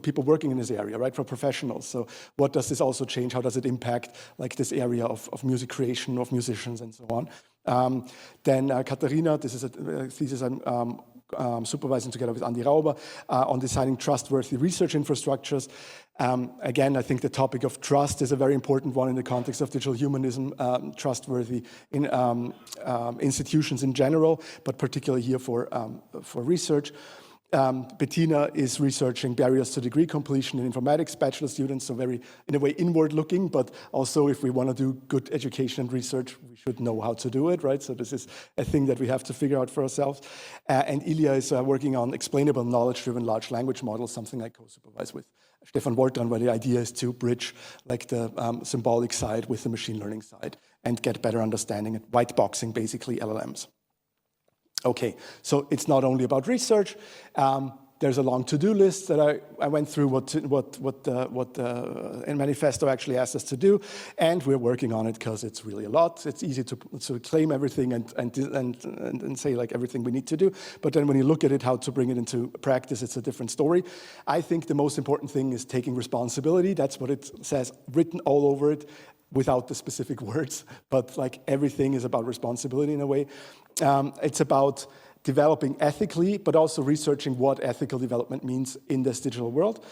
people working in this area, right? For professionals. So what does this also change? How does it impact like this area of music creation, of musicians, and so on? Then Katharina, this is a thesis I'm supervising together with Andy Rauber on designing trustworthy research infrastructures. Again, I think the topic of trust is a very important one in the context of digital humanism, trustworthy in institutions in general, but particularly here for research. Bettina is researching barriers to degree completion in informatics bachelor students, so very, in a way, inward-looking, but also if we want to do good education and research, we should know how to do it, right? So this is a thing that we have to figure out for ourselves. And Ilya is working on explainable knowledge-driven large language models, something I co-supervise with Stefan Woltran, where the idea is to bridge like the symbolic side with the machine learning side and get better understanding and white boxing, basically, LLMs. Okay, so it's not only about research. There's a long to-do list that I went through what the manifesto actually asked us to do, and we're working on it because it's really a lot. It's easy to claim everything and say like everything we need to do, but then when you look at it, how to bring it into practice, it's a different story. I think the most important thing is taking responsibility. That's what it says written all over it, without the specific words, but like everything is about responsibility in a way. It's about developing ethically, but also researching what ethical development means in this digital world.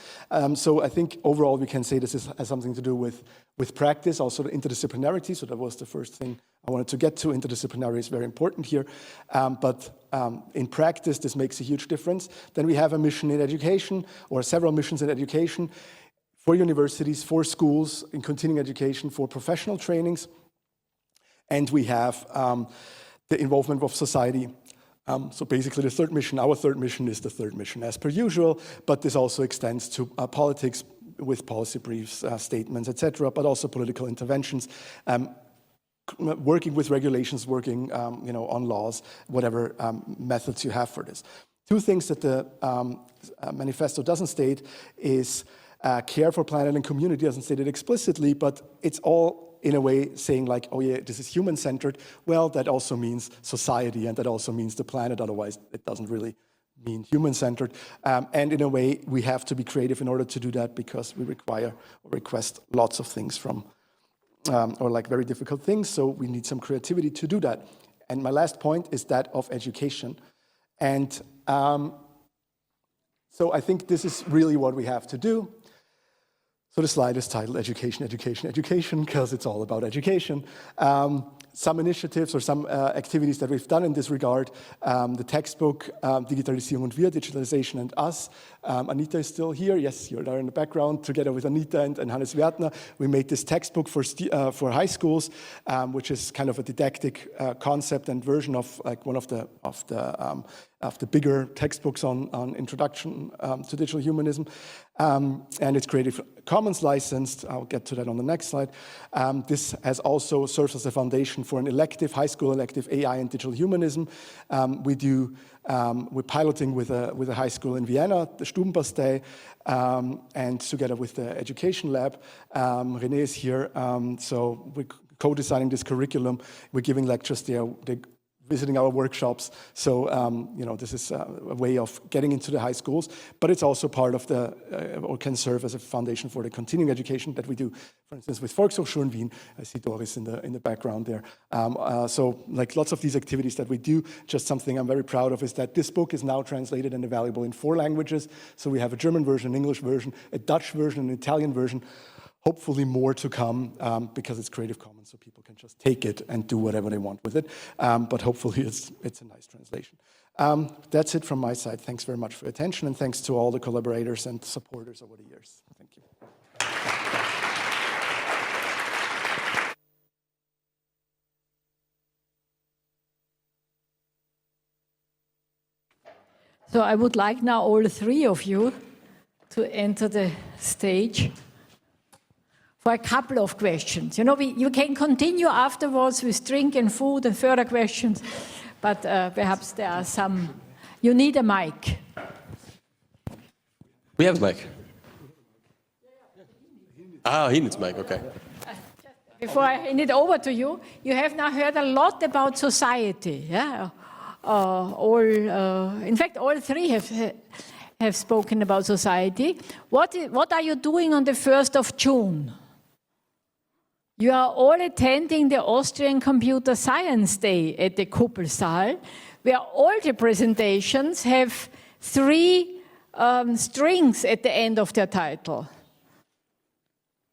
So I think overall we can say this has something to do with practice, also the interdisciplinarity. So that was the first thing I wanted to get to. Interdisciplinarity is very important here. But in practice, this makes a huge difference. Then we have a mission in education, or several missions in education, for universities, for schools, in continuing education, for professional trainings. And we have the involvement of society. So basically the third mission, our third mission is the third mission as per usual, but this also extends to politics with policy briefs, statements, etc., but also political interventions, working with regulations, working on laws, whatever methods you have for this. Two things that the manifesto doesn't state is care for planet and community. Doesn't state it explicitly, but it's all in a way saying like, oh yeah, this is human-centered. Well, that also means society, and that also means the planet. Otherwise, it doesn't really mean human-centered. And in a way, we have to be creative in order to do that, because we require or request lots of things from, or like very difficult things. So we need some creativity to do that. And my last point is that of education. And so I think this is really what we have to do. So the slide is titled Education, Education, Education, because it's all about education. Some initiatives or some activities that we've done in this regard, the textbook, Digitalisierung und Wir, Digitalization and Us. Anita is still here. Yes, you're there in the background. Together with Anita and Hannes Wertner, we made this textbook for high schools, which is kind of a didactic concept and version of like one of the bigger textbooks on introduction to digital humanism. And it's Creative Commons licensed. I'll get to that on the next slide. This has also serves as a foundation for an elective, high school elective, AI and digital humanism. We're piloting with a high school in Vienna, the Stubenbastei, and together with the education lab. René is here, so we're co-designing this curriculum. We're giving lectures there. They're visiting our workshops. So, this is a way of getting into the high schools, but it's also part of or can serve as a foundation for the continuing education that we do, for instance, with Volkshochschulen Wien. I see Doris in the background there. So, like lots of these activities that we do, just something I'm very proud of is that this book is now translated and available in 4 languages. So we have a German version, an English version, a Dutch version, an Italian version. Hopefully more to come, because it's Creative Commons, so people can just take it and do whatever they want with it. But hopefully it's a nice translation. That's it from my side. Thanks very much for your attention, and thanks to all the collaborators and supporters over the years. Thank you. So I would like now all 3 of you to enter the stage for a couple of questions. You can continue afterwards with drink and food and further questions, but perhaps there are some. You need a mic. We have a mic. Ah, he needs a mic, okay. Before I hand it over to you, you have now heard a lot about society. Yeah? In fact, all 3 have spoken about society. What are you doing on the 1st of June? You are all attending the Austrian Computer Science Day at the Kuppelsaal, where all the presentations have 3 strings at the end of their title.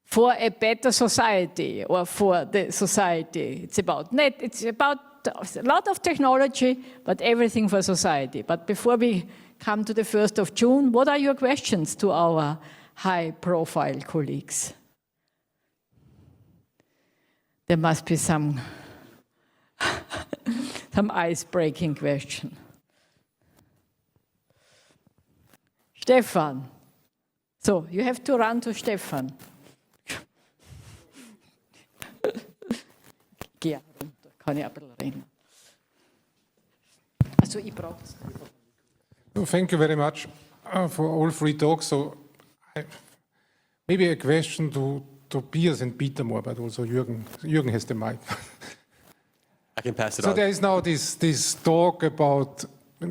For a better society, or for the society. It's about it's about a lot of technology, but everything for society. But before we come to the 1st of June, what are your questions to our high-profile colleagues? There must be some ice-breaking question. Stefan. So, you have to run to Stefan. Geh runter, kann ich ein bisschen reden. Also, ich brauche es. Thank you very much. for all three talks. So maybe a question to Tobias and Peter more, but also Jürgen. Jürgen has the mic. I can pass it So on. there is now this talk about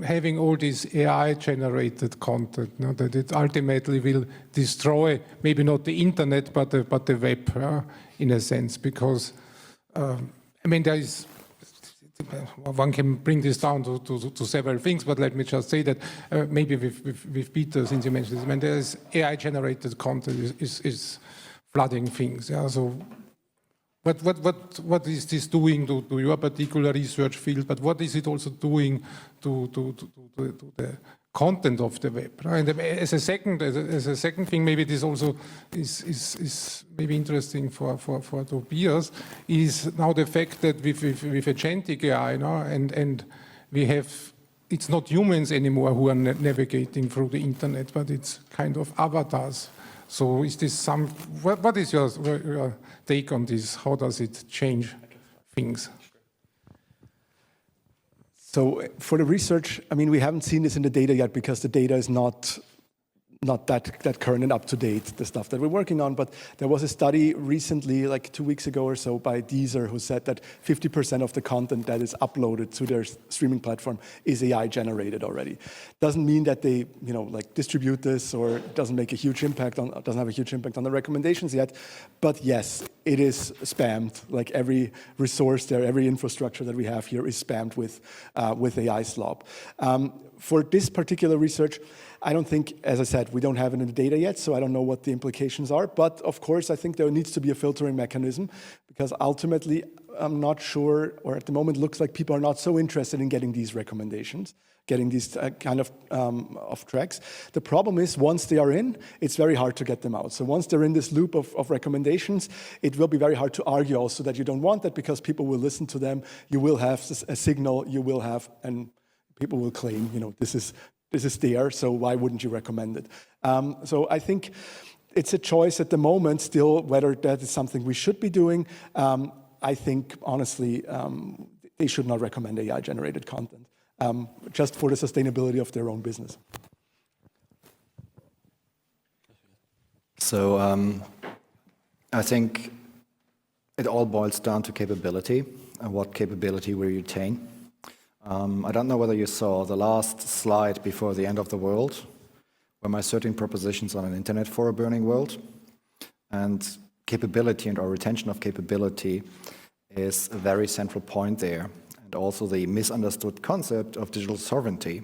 having all this AI-generated content, that it ultimately will destroy maybe not the internet, but the web, in a sense, because I mean there is. One can bring this down to several things, but let me just say that maybe with Peter, since you mentioned this, when there is AI-generated content is flooding things. Yeah? So, what is this doing to your particular research field? But what is it also doing to the content of the web? Right? And as a second thing, maybe this also is maybe interesting for Tobias, is now the fact that with agentic AI, and we have, it's not humans anymore who are navigating through the internet, but it's kind of avatars. So is this what is your take on this? How does it change things? So for the research, I mean, we haven't seen this in the data yet because the data is not that current and up to date, the stuff that we're working on. But there was a study recently, like 2 weeks ago or so, by Deezer, who said that 50% of the content that is uploaded to their streaming platform is AI generated already. Doesn't mean that they, like distribute this, or doesn't have a huge impact on the recommendations yet. But yes, it is spammed. Like every resource there, every infrastructure that we have here is spammed with AI slop. For this particular research, I don't think, as I said, we don't have it in the data yet, so I don't know what the implications are. But of course, I think there needs to be a filtering mechanism, because ultimately, I'm not sure, or at the moment, looks like people are not so interested in getting these recommendations, getting these kind of tracks. The problem is, once they are in, it's very hard to get them out. So once they're in this loop of recommendations, it will be very hard to argue also that you don't want that, because people will listen to them. You will have a signal, you will have, and people will claim, this is there, so why wouldn't you recommend it? So I think it's a choice at the moment still whether that is something we should be doing. I think, honestly, they should not recommend AI-generated content, just for the sustainability of their own business. So I think it all boils down to capability and what capability we retain. I don't know whether you saw the last slide before the end of the world, where my 13 propositions on an internet for a burning world. And capability and our retention of capability is a very central point there. And also the misunderstood concept of digital sovereignty.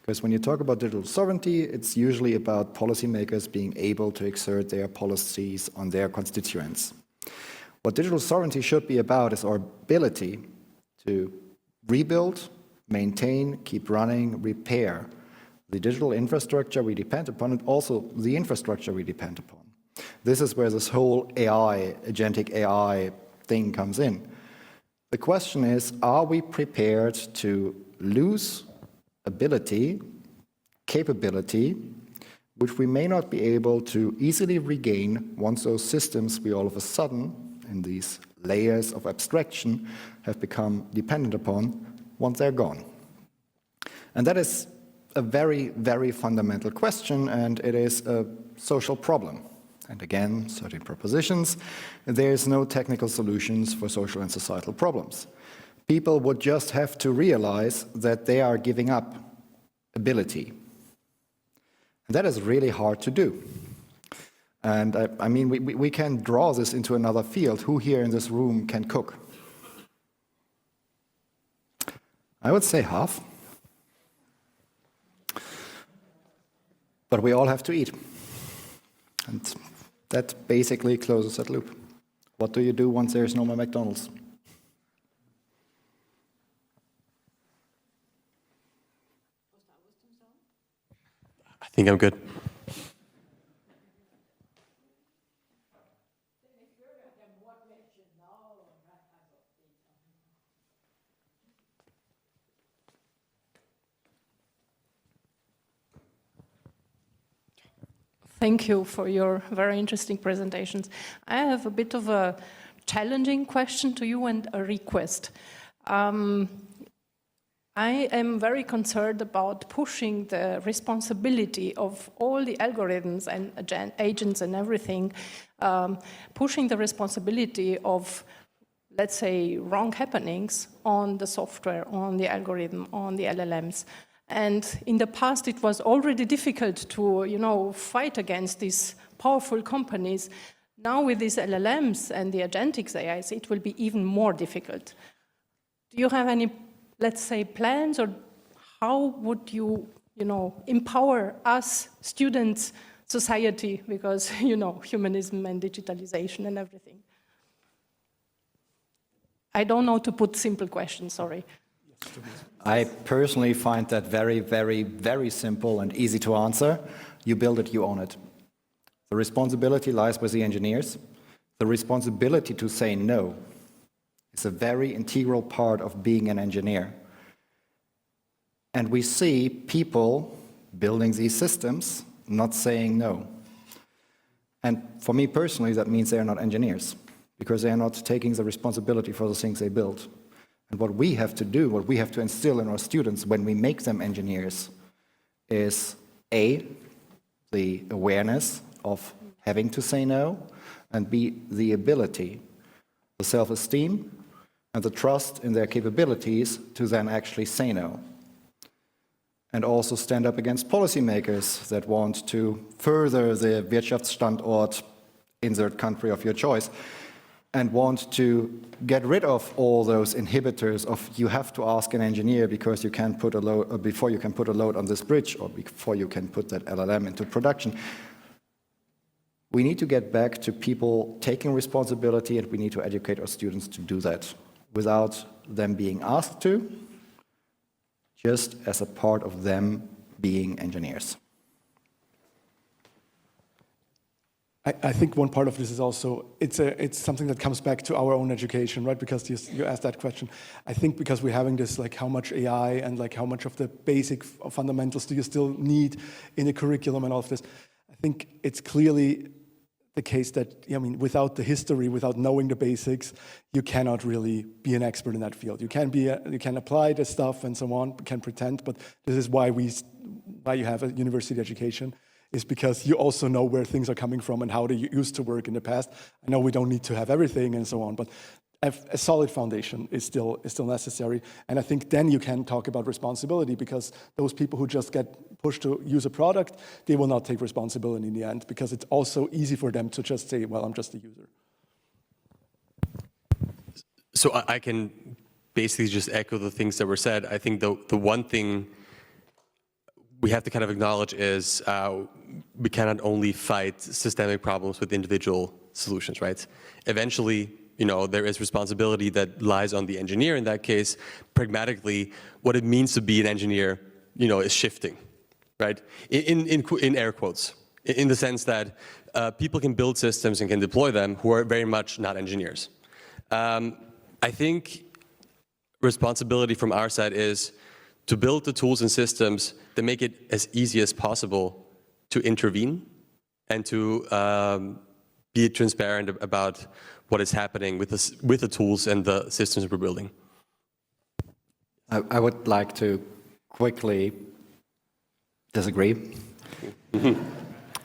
Because when you talk about digital sovereignty, it's usually about policymakers being able to exert their policies on their constituents. What digital sovereignty should be about is our ability to rebuild, maintain, keep running, repair the digital infrastructure we depend upon, and also the infrastructure we depend upon. This is where this whole AI, agentic AI thing comes in. The question is, are we prepared to lose ability, capability, which we may not be able to easily regain once those systems we all of a sudden, in these layers of abstraction, have become dependent upon, once they're gone? And that is a very, very fundamental question, and it is a social problem. And again, 13 propositions, there is no technical solutions for social and societal problems. People would just have to realize that they are giving up ability. And that is really hard to do. And I mean, we can draw this into another field. Who here in this room can cook? I would say half. But we all have to eat. And that basically closes that loop. What do you do once there's no more McDonald's? I think I'm good. Thank you for your very interesting presentations. I have a bit of a challenging question to you and a request. I I am very concerned about pushing the responsibility of all the algorithms and agents and everything, pushing the responsibility of, let's say, wrong happenings on the software, on the algorithm, on the LLMs. And in the past, it was already difficult to, fight against these powerful companies. Now with these LLMs and the agentic AIs, it will be even more difficult. Do you have any, let's say, plans, or how would you, empower us, students, society, because, humanism and digitalization and everything? I don't know to put simple questions, sorry. I personally find that very, very, very simple and easy to answer. You build it, you own it. The responsibility lies with the engineers. The responsibility to say no is a very integral part of being an engineer. And we see people building these systems not saying no. And for me personally, that means they are not engineers, because they are not taking the responsibility for the things they build. And what we have to do, what we have to instill in our students when we make them engineers, is A, the awareness of having to say no, and B, the ability, the self-esteem, and the trust in their capabilities to then actually say no. And also stand up against policymakers that want to further the Wirtschaftsstandort, insert country of your choice, and want to get rid of all those inhibitors of you have to ask an engineer because you can put a load, before you can put a load on this bridge, or before you can put that LLM into production. We need to get back to people taking responsibility, and we need to educate our students to do that without them being asked to, just as a part of them being engineers. I think one part of this is also, it's something that comes back to our own education, right? Because you asked that question. I think because we're having this, like how much AI and like how much of the basic fundamentals do you still need in a curriculum and all of this, I think it's clearly the case that, I mean, without the history, without knowing the basics, you cannot really be an expert in that field. You can apply the stuff and so on, can pretend, but this is why you have a university education, is because you also know where things are coming from and how they used to work in the past. I know we don't need to have everything and so on, but a solid foundation is still necessary. And I think then you can talk about responsibility, because those people who just get pushed to use a product, they will not take responsibility in the end, because it's also easy for them to just say, well, I'm just a user. So I can basically just echo the things that were said. I think the one thing we have to kind of acknowledge is we cannot only fight systemic problems with individual solutions, right? Eventually, there is responsibility that lies on the engineer in that case. Pragmatically, what it means to be an engineer, is shifting, right? In air quotes, in the sense that people can build systems and can deploy them who are very much not engineers. I think responsibility from our side is to build the tools and systems that make it as easy as possible to intervene and to be transparent about what is happening with the tools and the systems we're building. I would like to quickly disagree.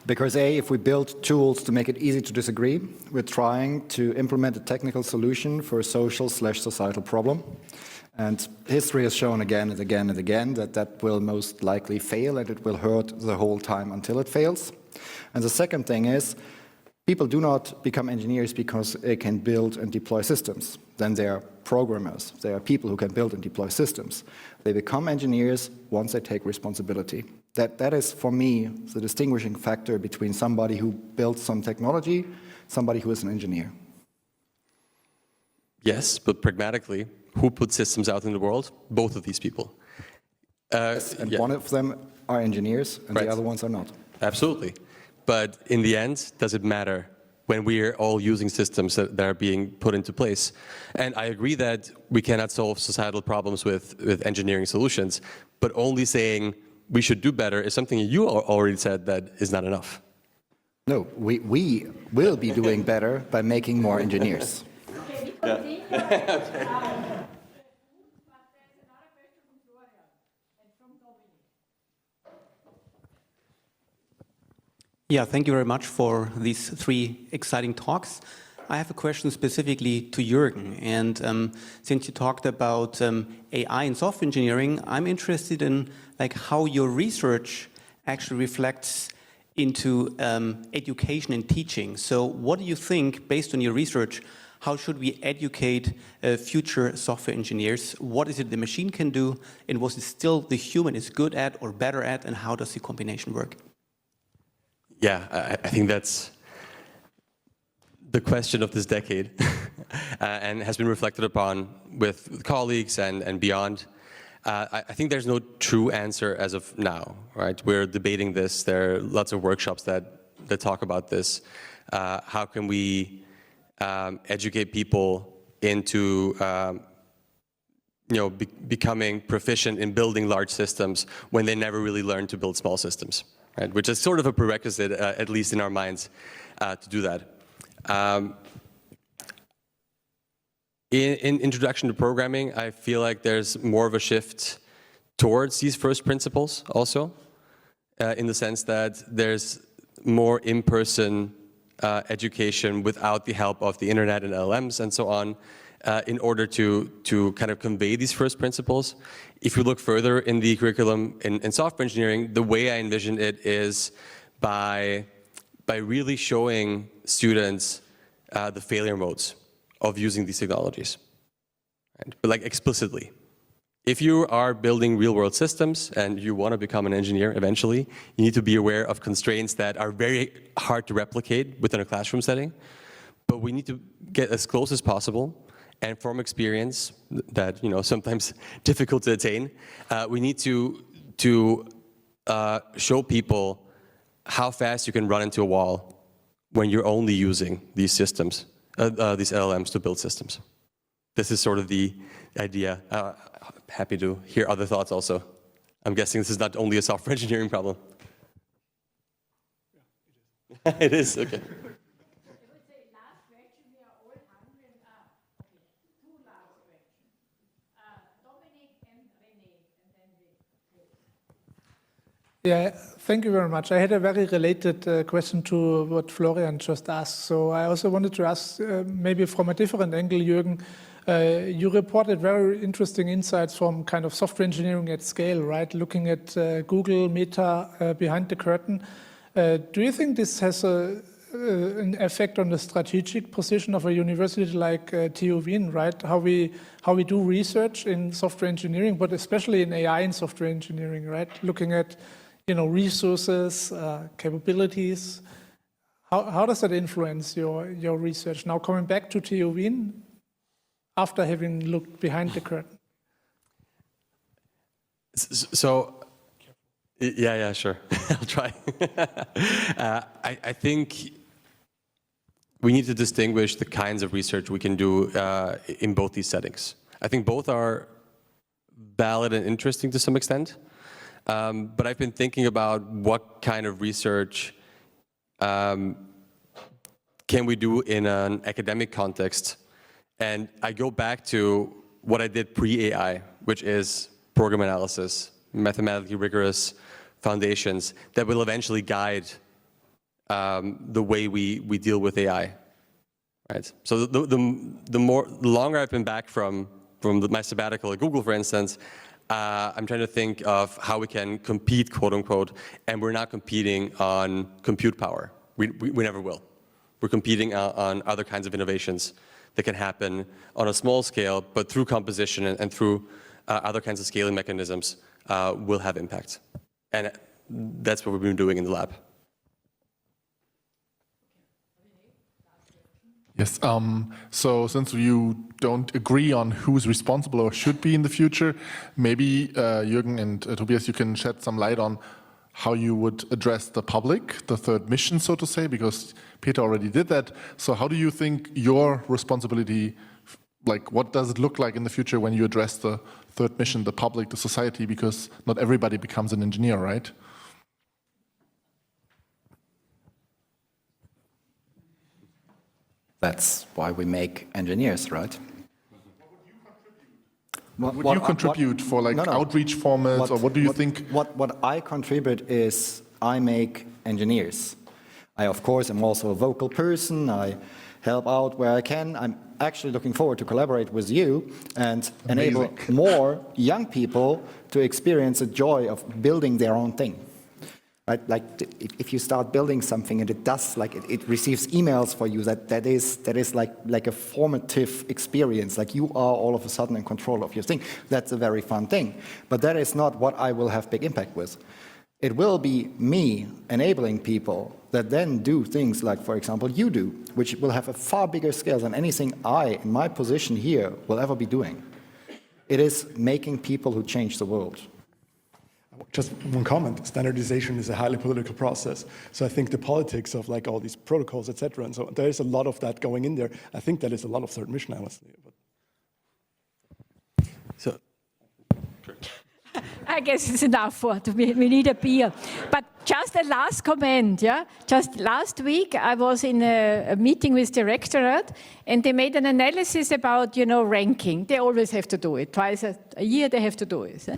Because if we build tools to make it easy to disagree, we're trying to implement a technical solution for a social/societal problem. And history has shown again and again and again that will most likely fail, and it will hurt the whole time until it fails. And the second thing is, people do not become engineers because they can build and deploy systems. Then they are programmers. They are people who can build and deploy systems. They become engineers once they take responsibility. That is, for me, the distinguishing factor between somebody who builds some technology, somebody who is an engineer. Yes, but pragmatically, who puts systems out in the world? Both of these people. Yes, and one of them are engineers, and the other ones are not. Absolutely. But in the end, does it matter when we're all using systems that are being put into place? And I agree that we cannot solve societal problems with engineering solutions, but only saying we should do better is something you already said that is not enough. No, we will be doing better by making more engineers. Yeah, thank you very much for these 3 exciting talks. I have a question specifically to Jürgen. And since you talked about AI and software engineering, I'm interested in like how your research actually reflects into education and teaching. So what do you think, based on your research, how should we educate future software engineers? What is it the machine can do, and what is still the human is good at or better at, and how does the combination work? Yeah, I think that's the question of this decade and has been reflected upon with colleagues and beyond. I think there's no true answer as of now, right? We're debating this. There are lots of workshops that talk about this. How can we educate people into becoming proficient in building large systems when they never really learn to build small systems, right? Which is sort of a prerequisite, at least in our minds, to do that. In Introduction to Programming, I feel like there's more of a shift towards these first principles also, in the sense that there's more in-person education without the help of the internet and LLMs and so on, in order to kind of convey these first principles. If you look further in the curriculum in software engineering, the way I envision it is by really showing students the failure modes of using these technologies, right? But like explicitly. If you are building real-world systems and you want to become an engineer eventually, you need to be aware of constraints that are very hard to replicate within a classroom setting. But we need to get as close as possible, and from experience that sometimes difficult to attain, we need to show people how fast you can run into a wall when you're only using these systems, these LLMs to build systems. This is sort of the idea. Happy to hear other thoughts also. I'm guessing this is not only a software engineering problem. Yeah, it is. It is, okay. Yeah, thank you very much. I had a very related question to what Florian just asked. So I also wanted to ask, maybe from a different angle, Jürgen, you reported very interesting insights from kind of software engineering at scale, right? Looking at Google, Meta, behind the curtain. Do you think this has an effect on the strategic position of a university like TU Wien, right? How we do research in software engineering, but especially in AI and software engineering, right? Looking at resources, capabilities. How does that influence your research? Now coming back to TU Wien, after having looked behind the curtain. So, yeah, sure. I'll try. I think we need to distinguish the kinds of research we can do in both these settings. I think both are valid and interesting to some extent. But I've been thinking about what kind of research can we do in an academic context. And I go back to what I did pre-AI, which is program analysis, mathematically rigorous foundations that will eventually guide the way we deal with AI, right? So the longer I've been back from my sabbatical at Google, for instance, I'm trying to think of how we can compete, quote unquote, and we're not competing on compute power. We never will. We're competing on other kinds of innovations that can happen on a small scale, but through composition and through other kinds of scaling mechanisms will have impact. And that's what we've been doing in the lab. Yes, so since you don't agree on who's responsible or should be in the future, maybe Jürgen and Tobias, you can shed some light on how you would address the public, the third mission, so to say, because Peter already did that. So how do you think your responsibility, like what does it look like in the future when you address the third mission, the public, the society, because not everybody becomes an engineer, right? That's why we make engineers, right? What would you contribute for like outreach formats, or what do you think? What I contribute is I make engineers. I, of course, am also a vocal person. I help out where I can. I'm actually looking forward to collaborate with you and enable more young people to experience the joy of building their own thing. Right? Like if you start building something and it does, like it receives emails for you, that is like a formative experience. Like you are all of a sudden in control of your thing. That's a very fun thing. But that is not what I will have big impact with. It will be me enabling people that then do things like, for example, you do, which will have a far bigger scale than anything I, in my position here, will ever be doing. It is making people who change the world. Just one comment, standardization is a highly political process. So I think the politics of like all these protocols, etc. And so there is a lot of that going in there. I think that is a lot of third mission, honestly. So, I guess it's enough for we need a beer. But just a last comment, yeah? Just last week I was in a meeting with the directorate and they made an analysis about, ranking. They always have to do it. Twice a year they have to do it.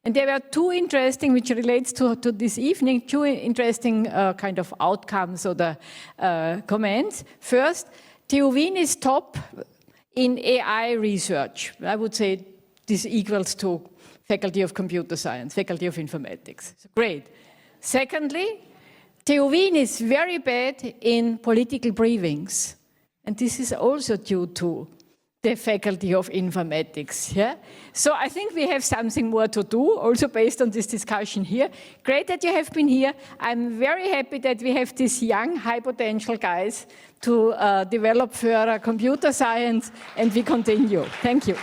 And there were two interesting, which relates to this evening, two interesting kind of outcomes or the comments. First, TU Wien is top in AI research. I would say this equals to Faculty of Computer Science, Faculty of Informatics. So great. Secondly, TU Wien is very bad in political briefings. And this is also due to the Faculty of Informatics. Yeah? So I think we have something more to do, also based on this discussion here. Great that you have been here. I'm very happy that we have these young, high potential guys to develop further computer science, and we continue. Thank you.